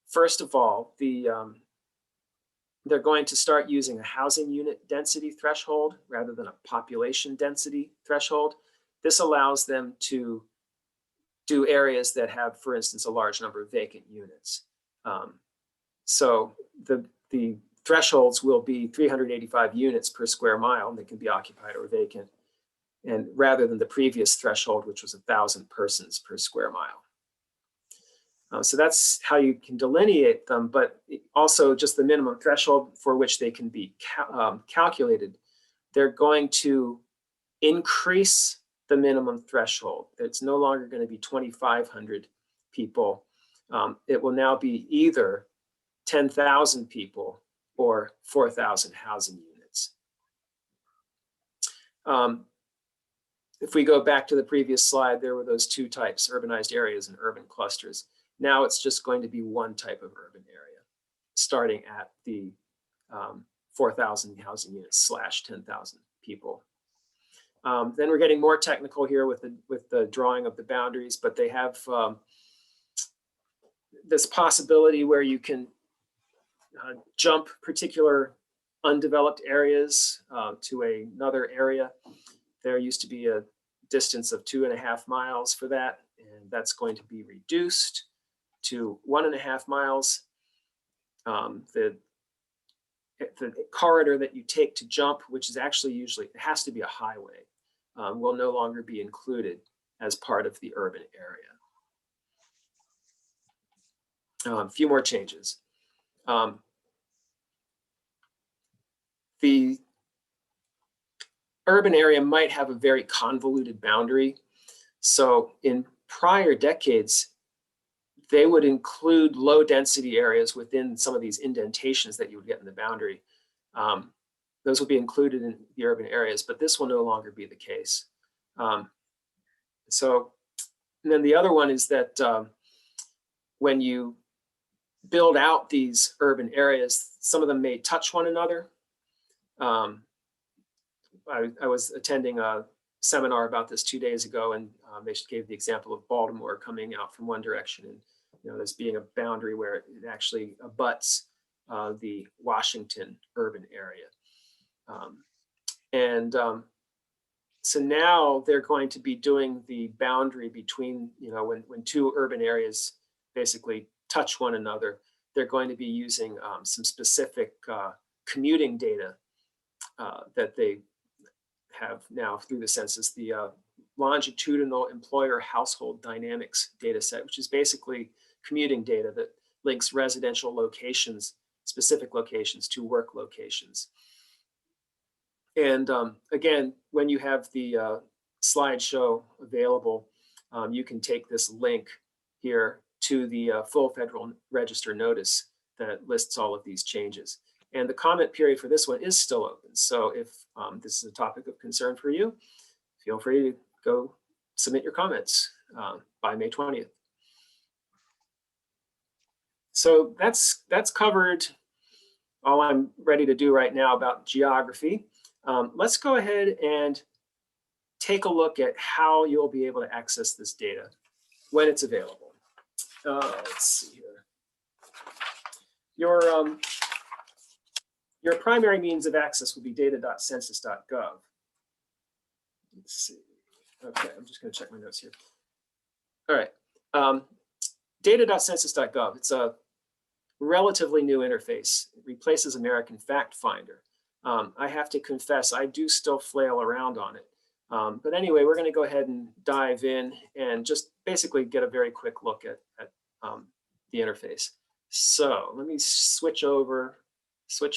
First of all, they're going to start using a housing unit density threshold rather than a population density threshold. This allows them to do areas that have, for instance, a large number of vacant units. So the thresholds will be 385 units per square mile, and they can be occupied or vacant, and rather than the previous threshold, which was 1,000 persons per square mile. So that's how you can delineate them, but also just the minimum threshold for which they can be calculated. They're going to increase the minimum threshold. It's no longer going to be 2,500 people. It will now be either 10,000 people or 4,000 housing units. If we go back to the previous slide, there were those two types, urbanized areas and urban clusters. Now it's just going to be one type of urban area, starting at the 4,000 housing units / 10,000 people. Then we're getting more technical here with the drawing of the boundaries, but they have this possibility where you can jump particular undeveloped areas to another area. There used to be a distance of 2.5 miles for that, and that's going to be reduced to 1.5 miles. The corridor that you take to jump, which is actually usually, it has to be a highway, will no longer be included as part of the urban area. A few more changes. The urban area might have a very convoluted boundary. So in prior decades, they would include low density areas within some of these indentations that you would get in the boundary. Those will be included in the urban areas, but this will no longer be the case. And then the other one is that when you build out these urban areas. Some of them may touch one another. I was attending a seminar about this 2 days ago, and they gave the example of Baltimore coming out from one direction, and there's being a boundary where it actually abuts the Washington urban area. So now they're going to be doing the boundary between, when two urban areas basically touch one another, they're going to be using some specific commuting data that they have now through the census, the longitudinal employer household dynamics data set, which is basically commuting data that links residential locations, specific locations, to work locations. And again, when you have the slideshow available, you can take this link here to the full Federal Register notice that lists all of these changes. And the comment period for this one is still open. So if this is a topic of concern for you, feel free to go submit your comments by May 20th. So that's covered all I'm ready to do right now about geography. Let's go ahead and take a look at how you'll be able to access this data when it's available. Let's see here. Your primary means of access will be data.census.gov. Let's see. Okay, I'm just going to check my notes here. All right. Data.census.gov. It's a relatively new interface. It replaces American Fact Finder. I have to confess, I do still flail around on it. But anyway, we're going to go ahead and dive in and just basically get a very quick look at the interface. So let me switch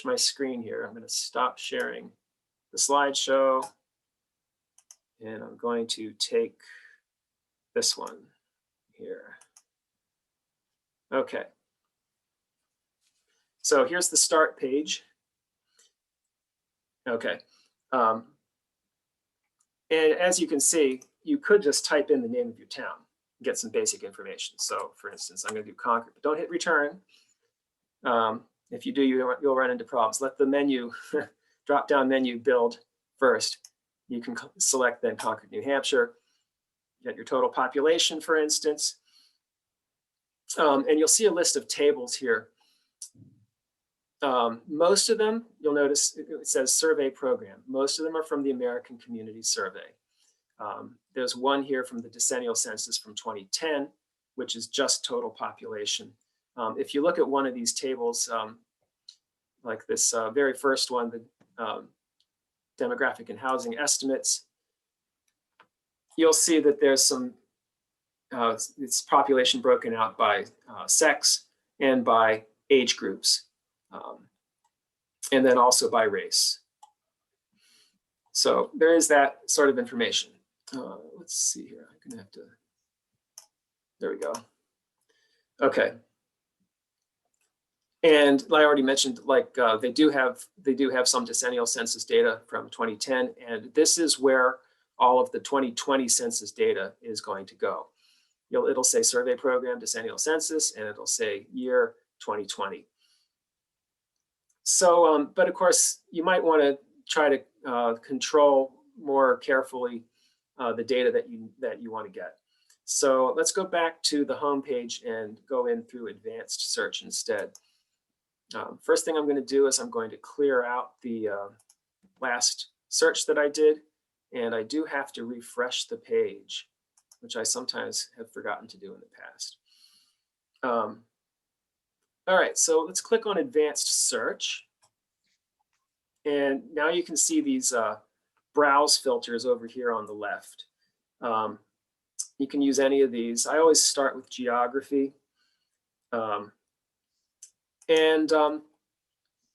my screen here. I'm going to stop sharing the slideshow, and I'm going to take this one here. Okay. So here's the start page. Okay. And as you can see, you could just type in the name of your town, get some basic information. So for instance, I'm going to do Concord, but don't hit return. If you do, you'll run into problems. Let the menu, drop-down menu build first. You can select then Concord, New Hampshire. Get your total population, for instance. And you'll see a list of tables here. Most of them, you'll notice it says survey program. Most of them are from the American Community Survey. There's one here from the decennial census from 2010, which is just total population. If you look at one of these tables, like this very first one, the demographic and housing estimates, you'll see that there's some, it's population broken out by sex and by age groups. And then also by race. So there is that sort of information. Let's see here. I'm gonna have to. There we go. Okay. And I already mentioned, like they do have some decennial census data from 2010, and this is where all of the 2020 census data is going to go. It'll say survey program, decennial census, and it'll say year 2020. So, but of course, you might want to try to control more carefully the data that you want to get. So let's go back to the home page and go in through advanced search instead. First thing I'm going to do is I'm going to clear out the last search that I did, and I do have to refresh the page, which I sometimes have forgotten to do in the past. All right, so let's click on advanced search. And now you can see these browse filters over here on the left. You can use any of these. I always start with geography.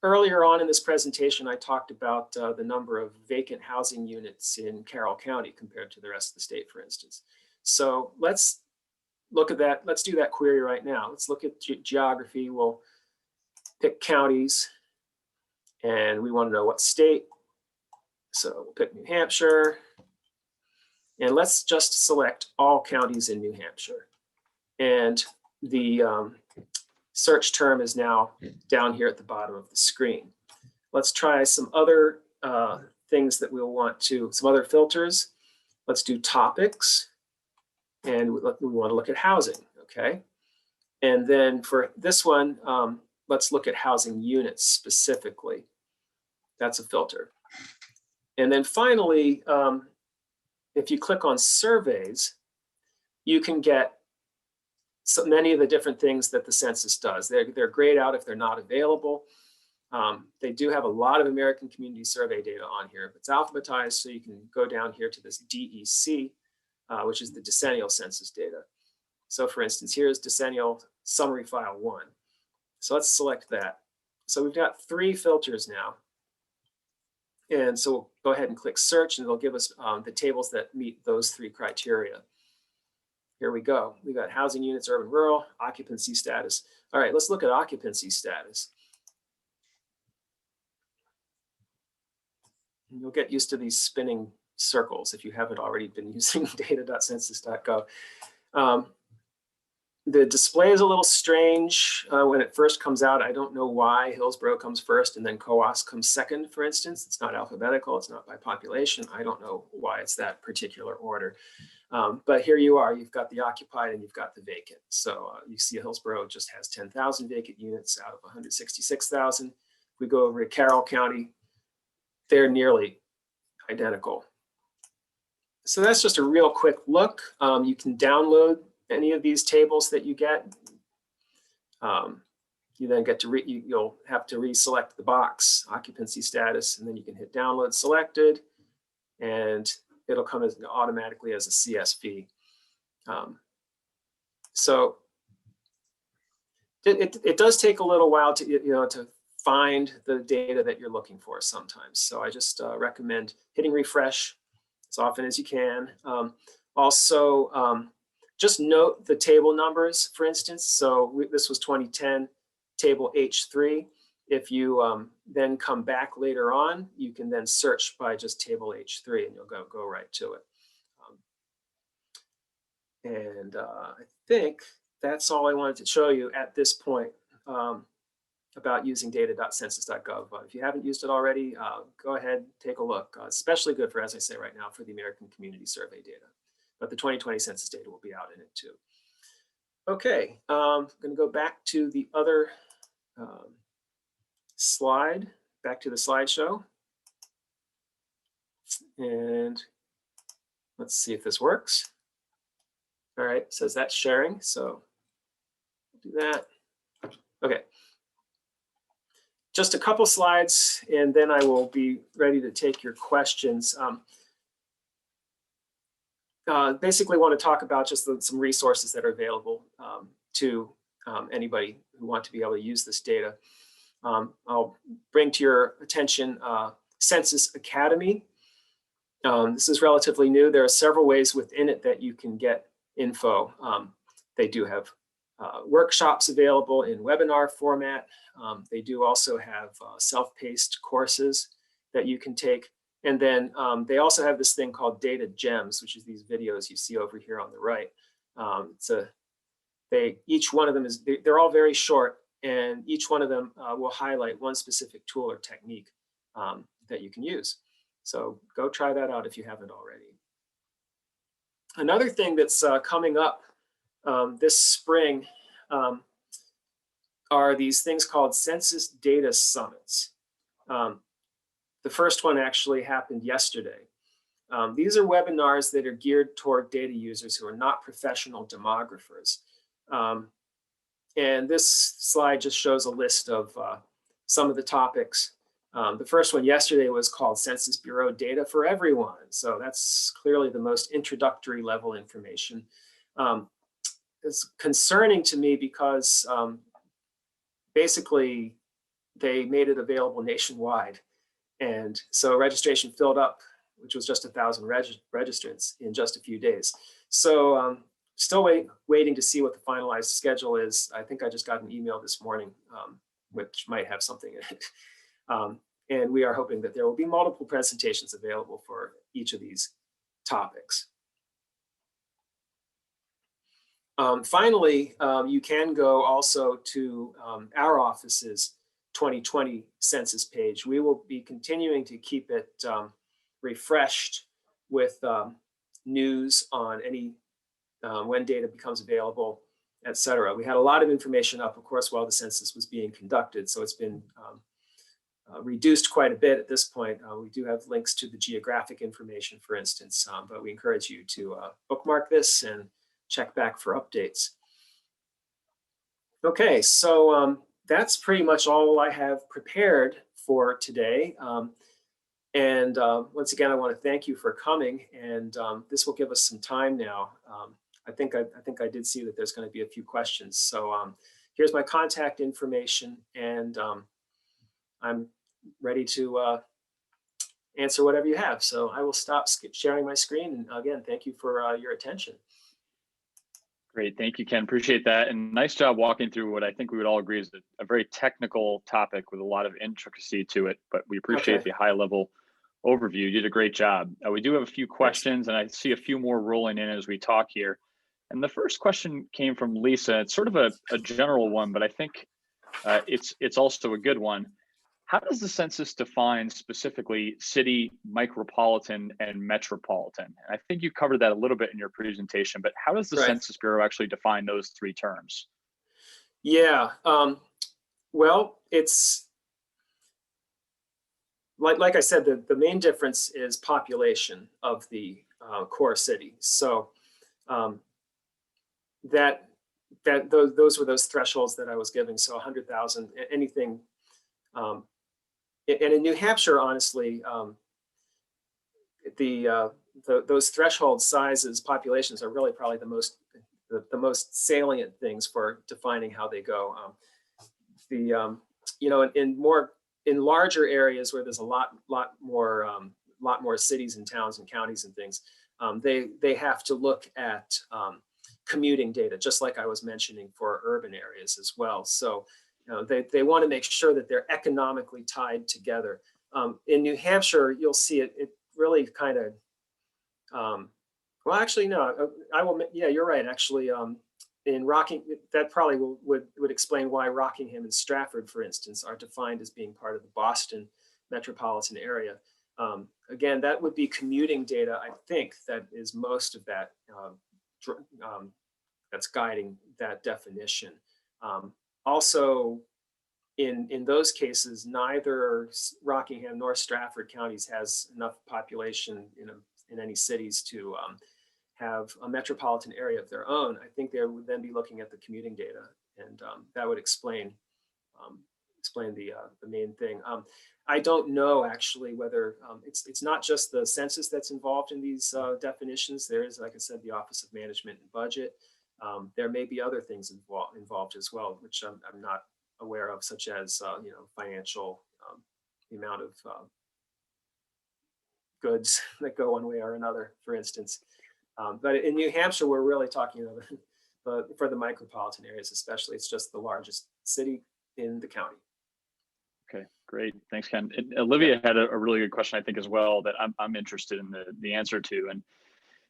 Earlier on in this presentation, I talked about the number of vacant housing units in Carroll County compared to the rest of the state, for instance. So let's look at that. Let's do that query right now. Let's look at geography. We'll pick counties, and we want to know what state. So we'll pick New Hampshire, and let's just select all counties in New Hampshire. And the search term is now down here at the bottom of the screen. Let's try some other things that we'll want to, some other filters. Let's do topics, and we want to look at housing, okay? And then for this one, let's look at housing units specifically. That's a filter. And then finally, if you click on surveys, you can get so many of the different things that the census does. They're grayed out if they're not available. They do have a lot of American Community Survey data on here. It's alphabetized, so you can go down here to this DEC, which is the decennial census data. So for instance, here's decennial summary file 1. So let's select that. So we've got 3 filters now. And so we'll go ahead and click search, and it'll give us the tables that meet those 3 criteria. Here we go. We got housing units, urban, rural, occupancy status. All right, let's look at occupancy status. And you'll get used to these spinning circles if you haven't already been using data.census.gov. The display is a little strange when it first comes out. I don't know why Hillsborough comes first and then Coos comes second, for instance. It's not alphabetical, it's not by population. I don't know why it's that particular order. But here you are, you've got the occupied and you've got the vacant. So you see Hillsborough just has 10,000 vacant units out of 166,000. If we go over to Carroll County, they're nearly identical. So that's just a real quick look. You can download any of these tables that you get. You then get to, you'll have to reselect the box, occupancy status, and then you can hit download selected, and it'll come as automatically as a CSV. So it does take a little while to, to find the data that you're looking for sometimes. So I just recommend hitting refresh as often as you can. Also, just note the table numbers, for instance. So this was 2010, table H3. If you then come back later on, you can then search by just table H3 and you'll go right to it. I think that's all I wanted to show you at this point about using data.census.gov. If you haven't used it already, go ahead, take a look. Especially good for, as I say right now, for the American Community Survey data. But the 2020 census data will be out in it too. Okay, I'm going to go back to the other slide, back to the slideshow. And let's see if this works. All right, it says that's sharing, so do that. Okay. Just a couple slides, and then I will be ready to take your questions. Basically want to talk about just some resources that are available to anybody who want to be able to use this data. I'll bring to your attention Census Academy. This is relatively new. There are several ways within it that you can get info. They do have workshops available in webinar format. They do also have self-paced courses that you can take. And then they also have this thing called Data Gems, which is these videos you see over here on the right. Each one of them is, they're all very short, and each one of them will highlight one specific tool or technique that you can use. So go try that out if you haven't already. Another thing that's coming up this spring are these things called Census Data Summits. The first one actually happened yesterday. These are webinars that are geared toward data users who are not professional demographers. And this slide just shows a list of some of the topics. The first one yesterday was called Census Bureau Data for Everyone. So that's clearly the most introductory level information. It's concerning to me because basically they made it available nationwide. And so registration filled up, which was just 1,000 registrants in just a few days. So still waiting to see what the finalized schedule is. I think I just got an email this morning, which might have something in it. And we are hoping that there will be multiple presentations available for each of these topics. Finally, you can go also to our office's 2020 census page. We will be continuing to keep it refreshed with news on any when data becomes available, et cetera. We had a lot of information up, of course, while the census was being conducted, so it's been reduced quite a bit at this point. We do have links to the geographic information, for instance, but we encourage you to bookmark this and check back for updates. Okay, so that's pretty much all I have prepared for today. Once again, I want to thank you for coming, and this will give us some time now. I think I did see that there's going to be a few questions. So here's my contact information, and I'm ready to answer whatever you have. So I will stop sharing my screen. And again, thank you for your attention. Great, thank you, Ken. Appreciate that. And nice job walking through what I think we would all agree is a very technical topic with a lot of intricacy to it, but we appreciate the high level overview. You did a great job. We do have a few questions, and I see a few more rolling in as we talk here. And the first question came from Lisa. It's sort of a general one, but I think it's also a good one. How does the census define specifically city, micropolitan, and metropolitan? And I think you covered that a little bit in your presentation, but how does the Census Bureau actually define those three terms? Yeah, well, it's like I said, the main difference is population of the core city. So those were those thresholds that I was giving. So 100,000, anything. And in New Hampshire, honestly, those threshold sizes, populations are really probably the most salient things for defining how they go. You know, in larger areas where there's a lot more cities and towns and counties and things, they have to look at commuting data, just like I was mentioning for urban areas as well. So they want to make sure that they're economically tied together. In New Hampshire, you'll see it really kind of, well, actually, no, I will, yeah, you're right. Actually, in that probably would explain why Rockingham and Stratford, for instance, are defined as being part of the Boston metropolitan area. Again, that would be commuting data, I think, that is most of that, that's guiding that definition. Also, in those cases, neither Rockingham nor Stratford counties has enough population in any cities to have a metropolitan area of their own. I think they would then be looking at the commuting data, and that would explain the main thing. I don't know actually whether it's not just the census that's involved in these definitions. There is, like I said, the Office of Management and Budget. There may be other things involved as well, which I'm not aware of, such as you know, financial, the amount of goods that go one way or another, for instance. But in New Hampshire, we're really talking about for the micropolitan areas, especially. It's just the largest city in the county. Okay, great. Thanks, Ken. And Olivia had a really good question, I think, as well, that I'm interested in the answer to. And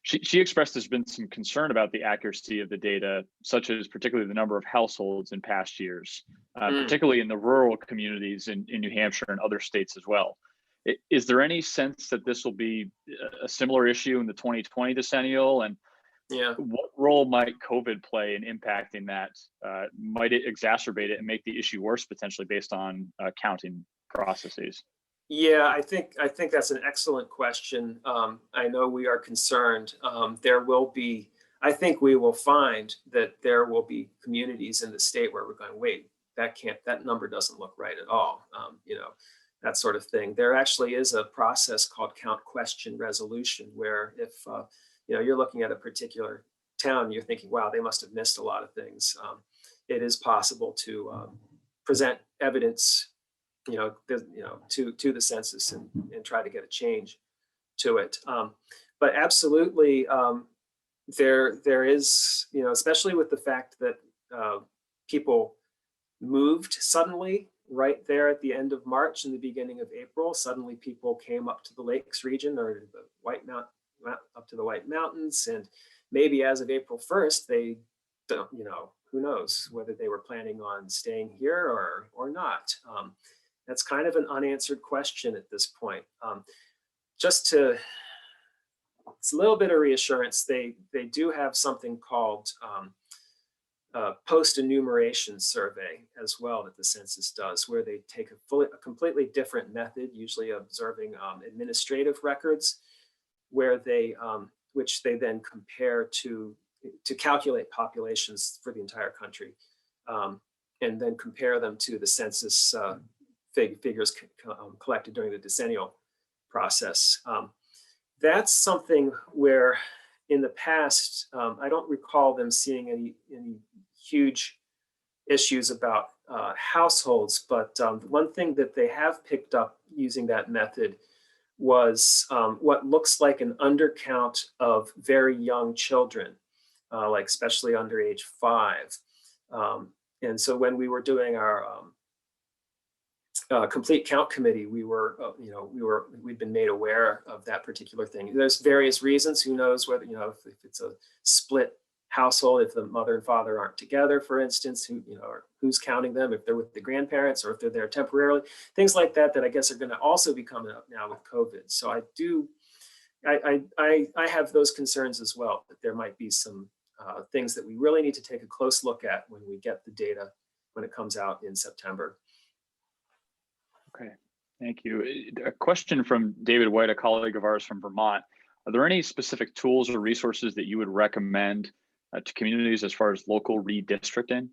she expressed there's been some concern about the accuracy of the data, such as particularly the number of households in past years, particularly in the rural communities in New Hampshire and other states as well. Is there any sense that this will be a similar issue in the 2020 decennial? And what role might COVID play in impacting that? Might it exacerbate it and make the issue worse potentially based on counting processes? Yeah, I think that's an excellent question. I know we are concerned. There will be, I think we will find that there will be communities in the state where we're going, wait, that number doesn't look right at all. You know, that sort of thing. There actually is a process called count question resolution, where if you know, you're looking at a particular town, you're thinking, wow, they must have missed a lot of things. It is possible to present evidence, to the census and try to get a change to it. But absolutely, there is, you know, especially with the fact that people moved suddenly right there at the end of March and the beginning of April. Suddenly people came up to the Lakes region or up to the White Mountains, and maybe as of April 1st, they you know, who knows whether they were planning on staying here or not. That's kind of an unanswered question at this point. Just to, it's a little bit of reassurance. They do have something called post-enumeration survey as well that the census does, where they take a completely different method, usually observing administrative records, where they which they then compare to calculate populations for the entire country, and then compare them to the census figures collected during the decennial process. That's something where in the past, I don't recall them seeing any huge issues about households, but one thing that they have picked up using that method was what looks like an undercount of very young children, like especially under age 5. And so when we were doing our complete count committee, we'd been made aware of that particular thing. There's various reasons. Who knows whether, if it's a split household, if the mother and father aren't together, for instance, or who's counting them, if they're with the grandparents or if they're there temporarily, things like that, that I guess are going to also be coming up now with COVID. So I have those concerns as well, that there might be some things that we really need to take a close look at when we get the data when it comes out in September. Okay, thank you. A question from David White, a colleague of ours from Vermont. Are there any specific tools or resources that you would recommend to communities as far as local redistricting?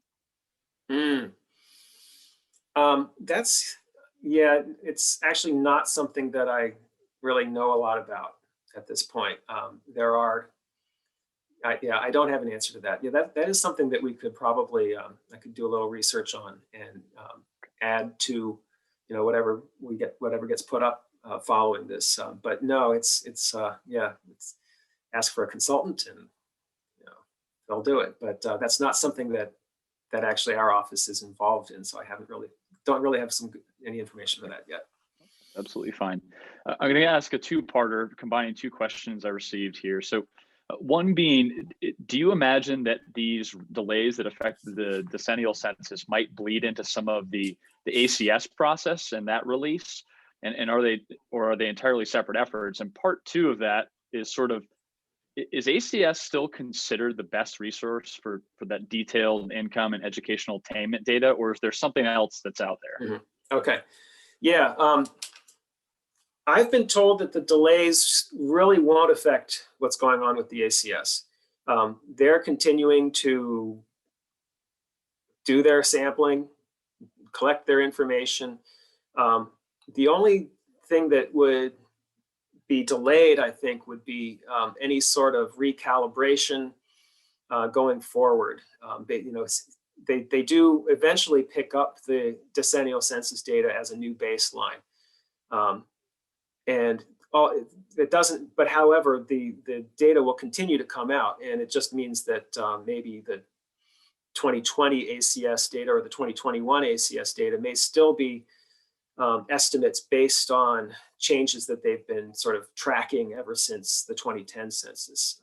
It's actually not something that I really know a lot about at this point. I don't have an answer to that. Yeah, that is something that we could probably, I could do a little research on and add to, whatever gets put up following this. But no, it's ask for a consultant and they'll do it. But that's not something that actually our office is involved in. So I don't really have any information for that yet. Absolutely fine. I'm going to ask a two-parter, combining two questions I received here. So one being, do you imagine that these delays that affect the decennial census might bleed into some of the ACS process and that release? And are they entirely separate efforts? And part two of that is is ACS still considered the best resource for that detailed income and educational attainment data, or is there something else that's out there? Mm-hmm. Okay. Yeah. I've been told that the delays really won't affect what's going on with the ACS. They're continuing to do their sampling, collect their information. The only thing that would be delayed, I think, would be any sort of recalibration going forward. They do eventually pick up the decennial census data as a new baseline. It doesn't, but however, the data will continue to come out, and it just means that maybe the 2020 ACS data or the 2021 ACS data may still be estimates based on changes that they've been sort of tracking ever since the 2010 census.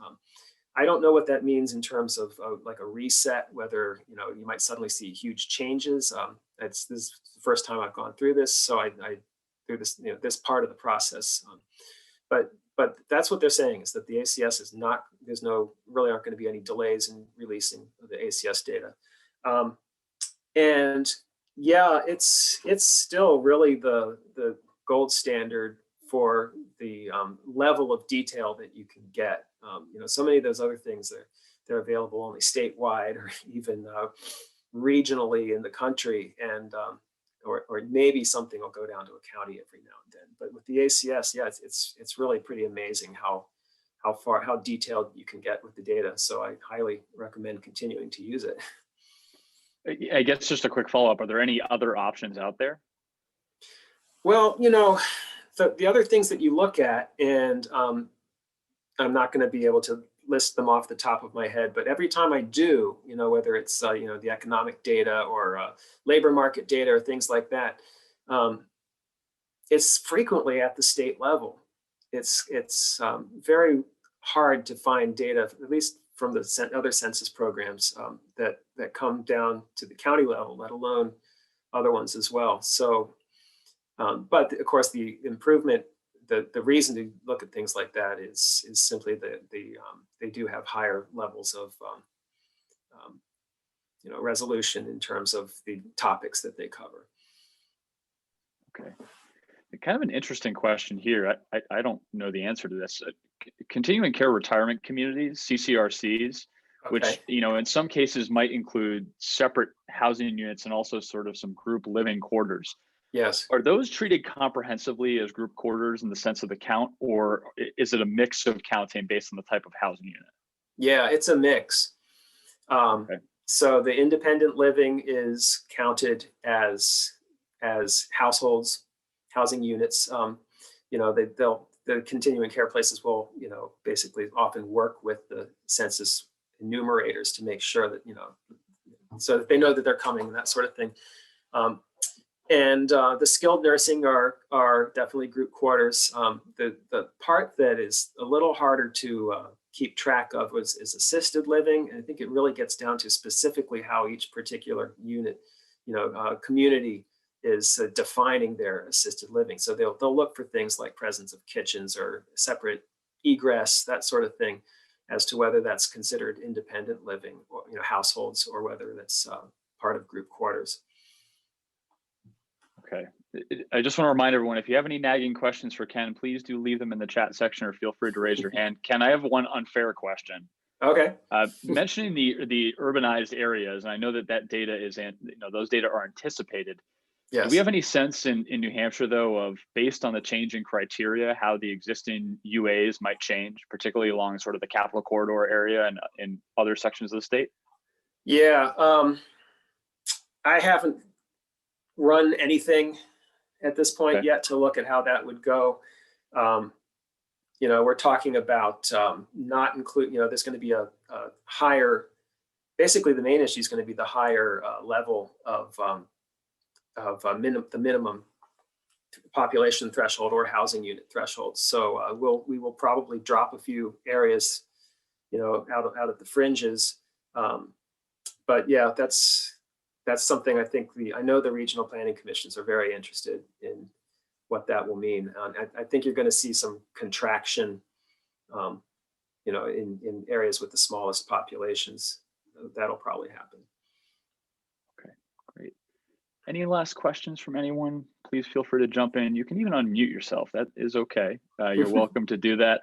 I don't know what that means in terms of like a reset, whether you might suddenly see huge changes. This is the first time I've gone through this, so I through this this part of the process. But that's what they're saying, is that the ACS is not, really aren't going to be any delays in releasing the ACS data. And yeah, it's still really the gold standard for the level of detail that you can get. So many of those other things, they're available only statewide or even regionally in the country, and or maybe something will go down to a county every now and then. But with the ACS, yeah, it's really pretty amazing how detailed you can get with the data. So I highly recommend continuing to use it. I guess just a quick follow-up, are there any other options out there? Well, the other things that you look at, and I'm not going to be able to list them off the top of my head, but every time I do, whether it's the economic data or labor market data or things like that, it's frequently at the state level. It's very hard to find data, at least from the other census programs that come down to the county level, let alone other ones as well. So, but of course, the improvement, the reason to look at things like that is simply that they do have higher levels of resolution in terms of the topics that they cover. Okay. Kind of an interesting question here. I don't know the answer to this. Continuing care retirement communities, CCRCs, Okay. which, in some cases might include separate housing units and also sort of some group living quarters. Yes. Are those treated comprehensively as group quarters in the sense of the count, or is it a mix of counting based on the type of housing unit? Yeah, it's a mix. Okay. So the independent living is counted as households, housing units. The continuing care places will, basically often work with the census enumerators to make sure that, so that they know that they're coming and that sort of thing. And the skilled nursing are definitely group quarters. The part that is a little harder to keep track of is assisted living. And I think it really gets down to specifically how each particular unit, community is defining their assisted living. So they'll look for things like presence of kitchens or separate egress, that sort of thing, as to whether that's considered independent living or households, or whether that's part of group quarters. Okay. I just want to remind everyone, if you have any nagging questions for Ken, please do leave them in the chat section or feel free to raise your hand. Ken, I have one unfair question. Okay. Mentioning the urbanized areas, and I know that data is, those data are anticipated. Yes. Do we have any sense in New Hampshire, though, of based on the changing criteria, how the existing UAs might change, particularly along sort of the Capital Corridor area and in other sections of the state? Yeah, I haven't run anything at this point yet to look at how that would go. We're talking about not include, there's going to be a higher, basically the main issue is going to be the higher level of the minimum population threshold or housing unit threshold. So we will probably drop a few areas, out at the fringes. But yeah, that's something I think I know the regional planning commissions are very interested in what that will mean. I think you're going to see some contraction, in areas with the smallest populations. That'll probably happen. Okay, great. Any last questions from anyone? Please feel free to jump in. You can even unmute yourself. That is okay. You're welcome to do that.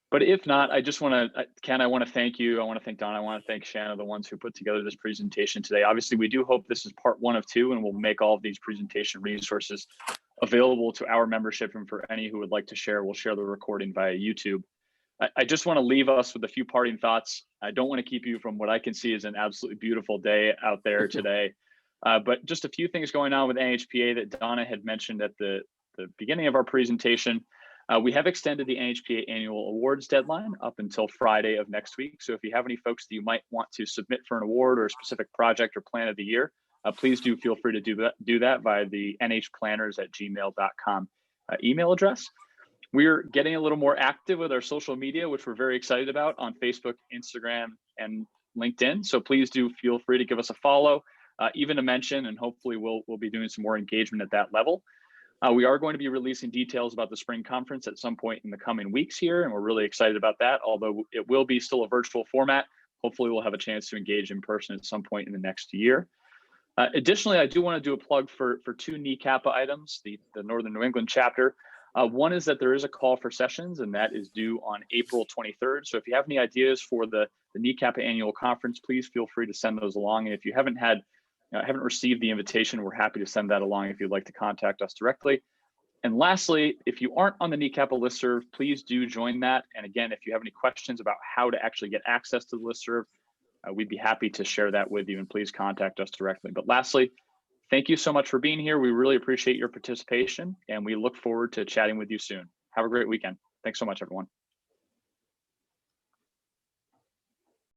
But if not, I just want to, Ken, I want to thank you. I want to thank Don. I want to thank Shanna, the ones who put together this presentation today. Obviously, we do hope this is part 1 of 2, and we'll make all of these presentation resources available to our membership. And for any who would like to share, we'll share the recording via YouTube. I just want to leave us with a few parting thoughts. I don't want to keep you from what I can see is an absolutely beautiful day out there today. But just a few things going on with NHPA that Donna had mentioned at the beginning of our presentation. We have extended the NHPA annual awards deadline up until Friday of next week. So if you have any folks that you might want to submit for an award or a specific project or plan of the year, please do feel free to do that via the nhplanners@gmail.com email address. We're getting a little more active with our social media, which we're very excited about on Facebook, Instagram, and LinkedIn. So please do feel free to give us a follow, even a mention, and hopefully we'll be doing some more engagement at that level. We are going to be releasing details about the spring conference at some point in the coming weeks here, and we're really excited about that, although it will be still a virtual format. Hopefully we'll have a chance to engage in person at some point in the next year. Additionally, I do want to do a plug for 2 NHPA items, the Northern New England chapter. One is that there is a call for sessions, and that is due on April 23rd. So if you have any ideas for the NHPA annual conference, please feel free to send those along. And if you haven't received the invitation, we're happy to send that along if you'd like to contact us directly. And lastly, if you aren't on the NHPA listserv, please do join that. And again, if you have any questions about how to actually get access to the listserv, we'd be happy to share that with you, and please contact us directly. But lastly, thank you so much for being here. We really appreciate your participation, and we look forward to chatting with you soon. Have a great weekend. Thanks so much, everyone.